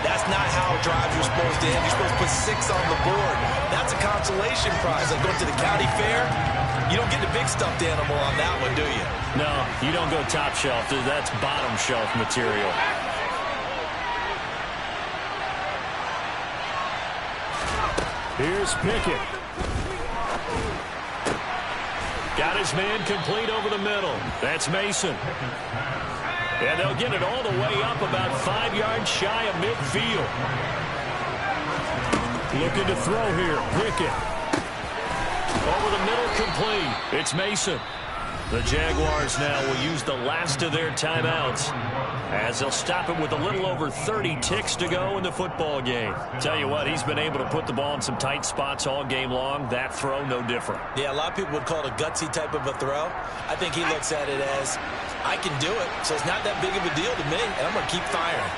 that's not how drives are supposed to end. You're supposed to put 6 on the board. That's a consolation prize. Like going to the county fair, you don't get the big stuffed animal on that one, do you? No, you don't go top shelf. That's bottom shelf material. Here's Pickett. Got his man complete over the middle. That's Mason. And they'll get it all the way up about 5 yards shy of midfield. Looking to throw here. Pickett. Over the middle, complete. It's Mason. The Jaguars now will use the last of their timeouts as they'll stop it with a little over 30 ticks to go in the football game. Tell you what, he's been able to put the ball in some tight spots all game long. That throw, no different. Yeah, a lot of people would call it a gutsy type of a throw. I think he looks at it as, I can do it, so it's not that big of a deal to me, and I'm going to keep firing.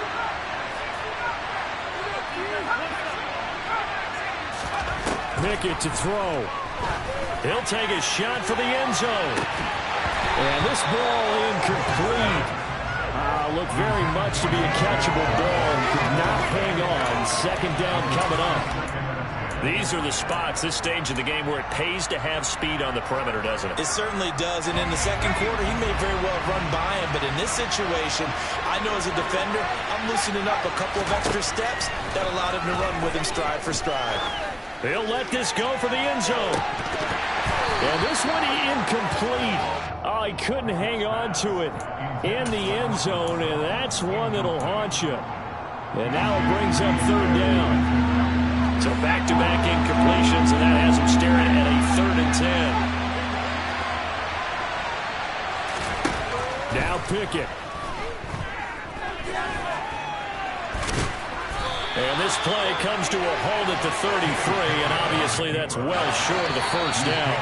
Pickett to throw. He'll take a shot for the end zone. And this ball incomplete. Looked very much to be a catchable ball and could not hang on. Second down coming up. These are the spots, this stage of the game, where it pays to have speed on the perimeter, doesn't it? It certainly does, and in the second quarter, he may very well run by him, but in this situation, I know as a defender, I'm loosening up a couple of extra steps that allowed him to run with him stride for stride. He'll let this go for the end zone. And this one incomplete. Oh, he couldn't hang on to it in the end zone, and that's one that'll haunt you. And now it brings up third down. So back-to-back incompletions, and that has him staring at a 3rd and 10. Now Pickett. And this play comes to a halt at the 33, and obviously that's well short of the first down.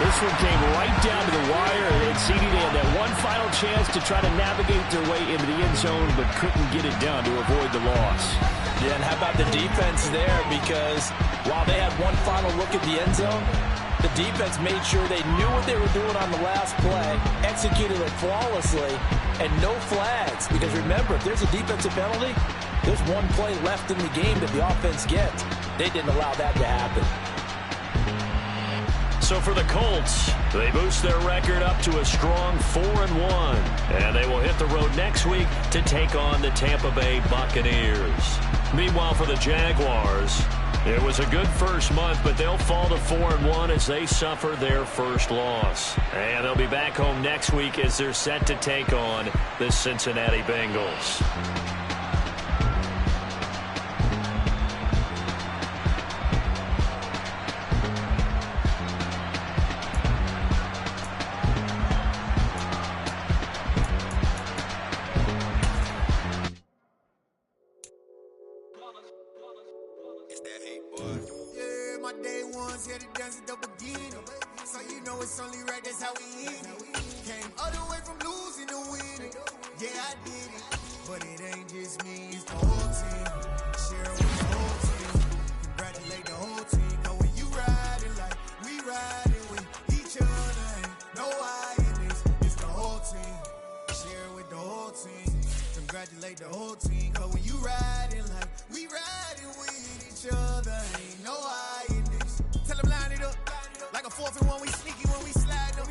This one came right down to the wire, and CD, they had that one final chance to try to navigate their way into the end zone, but couldn't get it done to avoid the loss. Yeah, and how about the defense there? Because while they had one final look at the end zone, the defense made sure they knew what they were doing on the last play, executed it flawlessly, and no flags. Because remember, if there's a defensive penalty, there's one play left in the game that the offense gets. They didn't allow that to happen. So for the Colts, they boost their record up to a strong 4-1. And they will hit the road next week to take on the Tampa Bay Buccaneers. Meanwhile, for the Jaguars, it was a good first month, but they'll fall to 4-1 as they suffer their first loss. And they'll be back home next week as they're set to take on the Cincinnati Bengals. Congratulate the whole team, cause when you riding like we riding with each other, ain't no hiding this. Tell them line it up, like a 4th and 1, we sneaky when we slide up.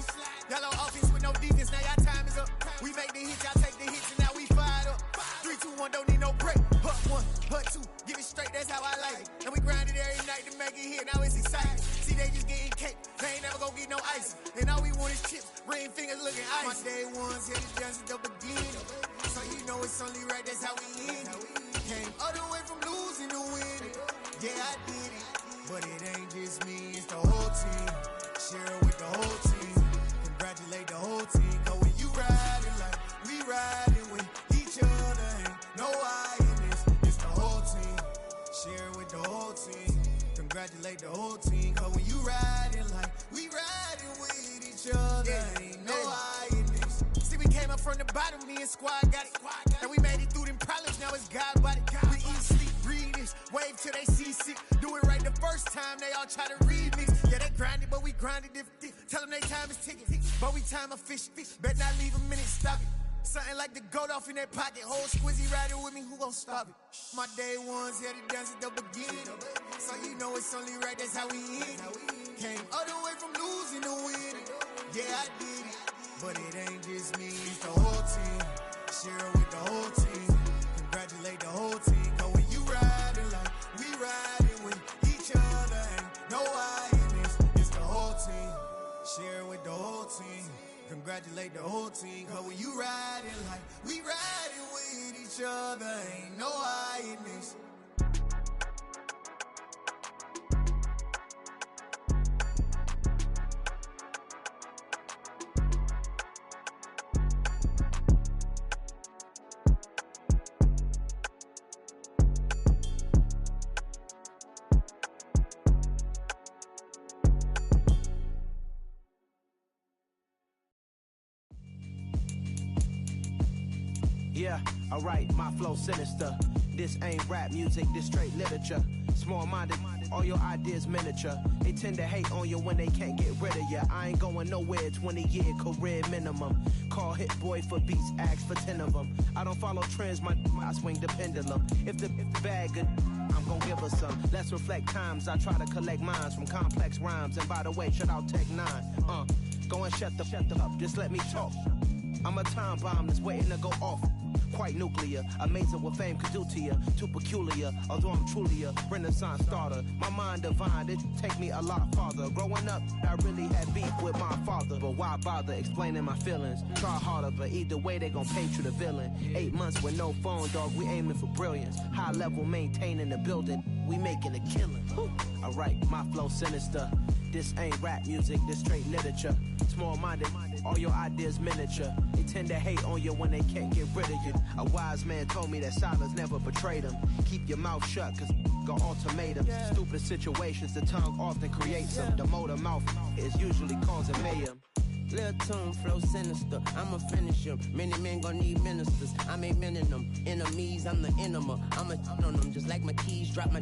Y'all on offense with no defense, now y'all time is up. We make the hits, y'all take the hits, and now we fired up. 3, 2, 1, don't need no break. Hut 1, hut 2, give it straight, that's how I like it. And we grind it every night to make it hit, now it's exciting. See, they just getting cake, they ain't never gonna get no ice. And all we want is chips, ring fingers looking ice. My day ones, yeah, the dance up again. So you know it's only right, that's how we end it. Came all the way from losing to winning. Yeah, I did it. But it ain't just me, it's the whole team. Share it with the whole team. Congratulate the whole team. Cause when you riding like we riding with each other, ain't no hiding. It's the whole team. Share it with the whole team. Congratulate the whole team. Cause when you riding like we riding with each other, ain't no hiding. See, we came up from the bottom, me and squad got it. And we made it wave till they seasick. Do it right the first time, they all try to remix. Yeah, they grinded, but we grinded different. Tell them they time is ticking, but we time efficient. Bet not leave a minute, stop it. Something like the goat off in their pocket. Whole squizzy riding with me, who gon' stop it? My day ones here to dance at the beginning. So you know it's only right, that's how we end. Came all the way from losing to winning. Yeah, I did it, but it ain't just me, it's the whole team. Share it with the whole team. Congratulate the whole team. Cause when you riding like we riding with each other, ain't no I in this. It's the whole team. Share it with the whole team. Congratulate the whole team. Cause when you riding like we riding with each other, ain't no I in this. Yeah, alright, my flow sinister. This ain't rap music, this straight literature. Small-minded, all your ideas miniature. They tend to hate on you when they can't get rid of you. I ain't going nowhere, 20-year career minimum. Call Hit Boy for beats, ask for 10 of them. I don't follow trends, I swing the pendulum. If the bag good, I'm gon' give her some. Let's reflect times, I try to collect minds from complex rhymes. And by the way, shout out Tech 9. Go and shut the up, just let me talk. I'm a time bomb that's waiting to go off. Quite nuclear, amazing what fame could do to you. Too peculiar, although I'm truly a renaissance starter. My mind divine, it take me a lot farther. Growing up, I really had beef with my father. But why bother explaining my feelings? Try harder, but either way they gon' paint you the villain. 8 months with no phone, dog, we aiming for brilliance. High level maintaining the building, we making a killing. Alright, my flow sinister. This ain't rap music, this straight literature. Small-minded, all your ideas miniature. They tend to hate on you when they can't get rid of you. A wise man told me that silence never betrayed him. Keep your mouth shut, cause got ultimatums. Stupid situations, the tongue often creates them. The motor mouth is usually causing mayhem. Lil' tune, flow sinister, I'ma finish him. Many men gon' need ministers, I'm a men in them. Enemies, I'm the enema. I'm on them, just like my keys, drop my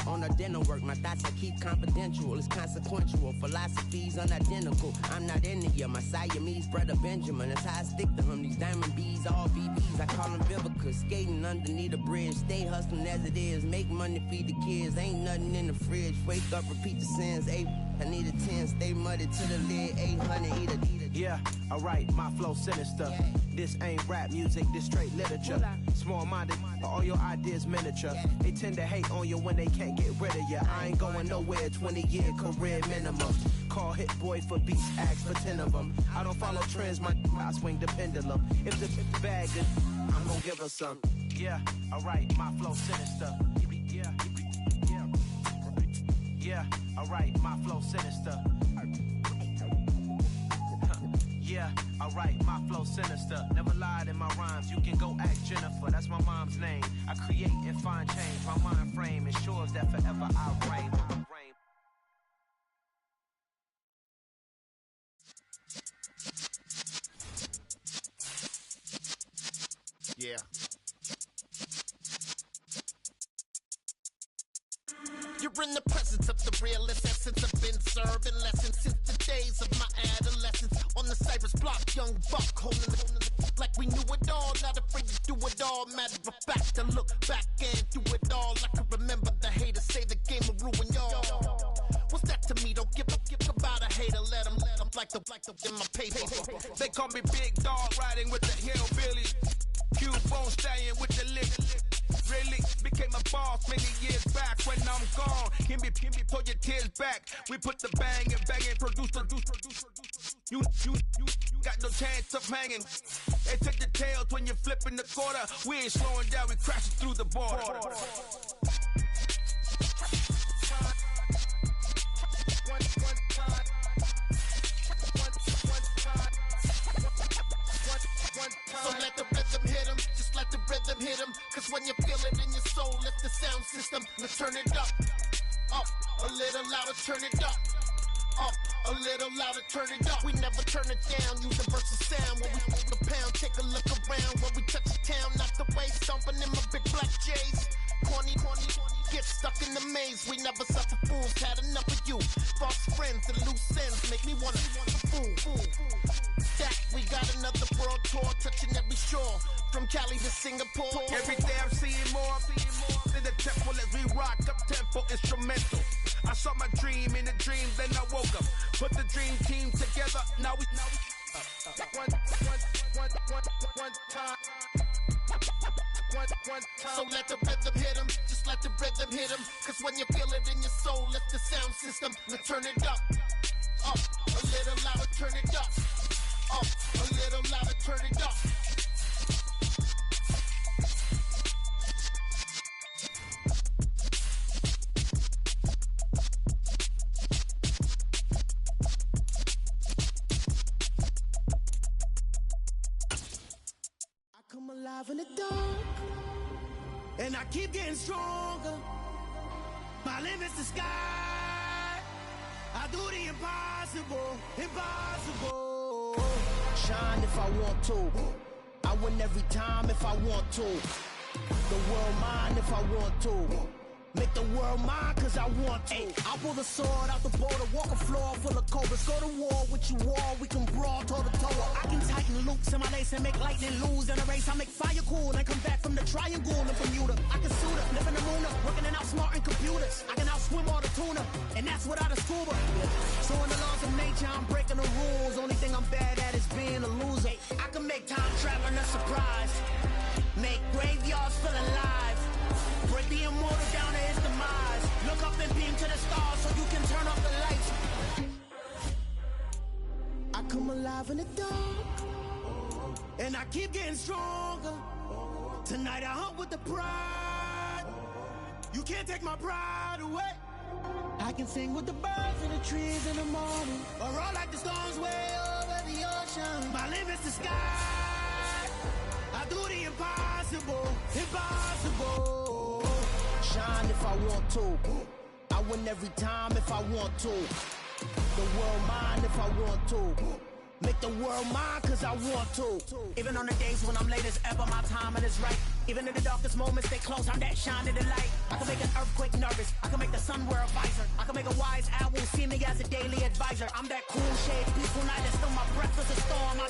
on a dinner work. My thoughts I keep confidential, it's consequential. Philosophies unidentical, I'm not into you. My Siamese brother Benjamin, that's how I stick to him. These diamond bees, all BBs, I call them Vivica. Skating underneath the bridge, stay hustling as it is. Make money, feed the kids, ain't nothing in the fridge. Wake up, repeat the sins, I need a 10, stay muddy to the lid, 800, eat a. Yeah, alright, my flow sinister. This ain't rap music, this straight literature. Small-minded, all your ideas miniature. They tend to hate on you when they can't get rid of you. I ain't going nowhere, 20-year career minimum. Call Hit Boy for beats, ask for 10 of them. I don't follow trends, I swing the pendulum. If the bag good, I'm gon' give her some. Yeah, alright, my flow sinister. Yeah, alright, my flow sinister. Yeah, alright, my flow sinister. Never lied in my rhymes, you can go ask Jennifer. That's my mom's name. I create and find change. My mind frame ensures that forever I reign. Yeah. You're in the presence of the realest essence. I've been serving lessons since the days of my adolescence. On the Cypress block, young buck holding it like we knew it all. Not afraid to do it all. Matter of fact, to look back and do it all. I can remember the haters say the game will ruin y'all. What's that to me? Don't give about a hater. Let them like the in my paper. They call me Big Dog, riding with the hillbilly. Q-Bone staying with the lick. Really became a boss many years back. When I'm gone, can me pull your tears back. We put the bang and produce. You got no chance of hanging. They took the tails when you're flipping the quarter. We ain't slowing down, we crashing through the border. So let the rhythm hit him, just let the rhythm hit him. Cause when you feel it in your soul, lift the sound system. Now turn it up, a little louder, turn it up, a little louder, turn it up. We never turn it down, universal sound. When we move the pound, take a look around. When we touch the town, not the way, stomping in my big black J's. Corny, get stuck in the maze. We never suffer fools, had enough of you. False friends and loose ends make me wanna fool. Stack, we got another world tour, touching every shore, from Cali to Singapore. Every day I'm seeing more in the temple as we rock up tempo instrumental. I saw my dream in a dream, then I woke up. Put the dream team together, now we one time. So let the rhythm hit him, just let the rhythm hit him. Cause when you feel it in your soul, lift the sound system. Now turn it up, a little louder, turn it up, a little louder, turn it up. Come alive in the dark, and I keep getting stronger. My limit's the sky. I do the impossible, impossible. Shine if I want to. I win every time if I want to. The world mine if I want to. Make the world mine cause I want to. I'll pull the sword out the border, walk a floor full of cobras. Go to war with you all, we can brawl toe to toe. I can tighten loops in my lace and make lightning lose in a race. I make fire cool and come back from the triangle in Bermuda. I can suit up, live in the moon up, working and outsmarting computers. I can outswim all the tuna, and that's without a scuba. So in the laws of nature, I'm breaking the rules. Only thing I'm bad at is being a loser. I can make time traveling a surprise, make graveyards feel alive, break the immortal down to his demise. Look up and beam to the stars so you can turn off the lights. I come alive in the dark, and I keep getting stronger. Tonight I hunt with the pride. You can't take my pride away. I can sing with the birds and the trees in the morning, or roll like the storms way over the ocean. My limit's the sky. I do the impossible, impossible. Shine if I want to. I win every time if I want to. The world mine if I want to. Make the world mine cause I want to. Even on the days when I'm late as ever, my timing is right. Even in the darkest moments, stay close, I'm that shining the light. I can make an earthquake nervous, I can make the sun wear a visor. I can make a wise owl see me as a daily advisor. I'm that cool shade, peaceful night, and still my breath is a storm. I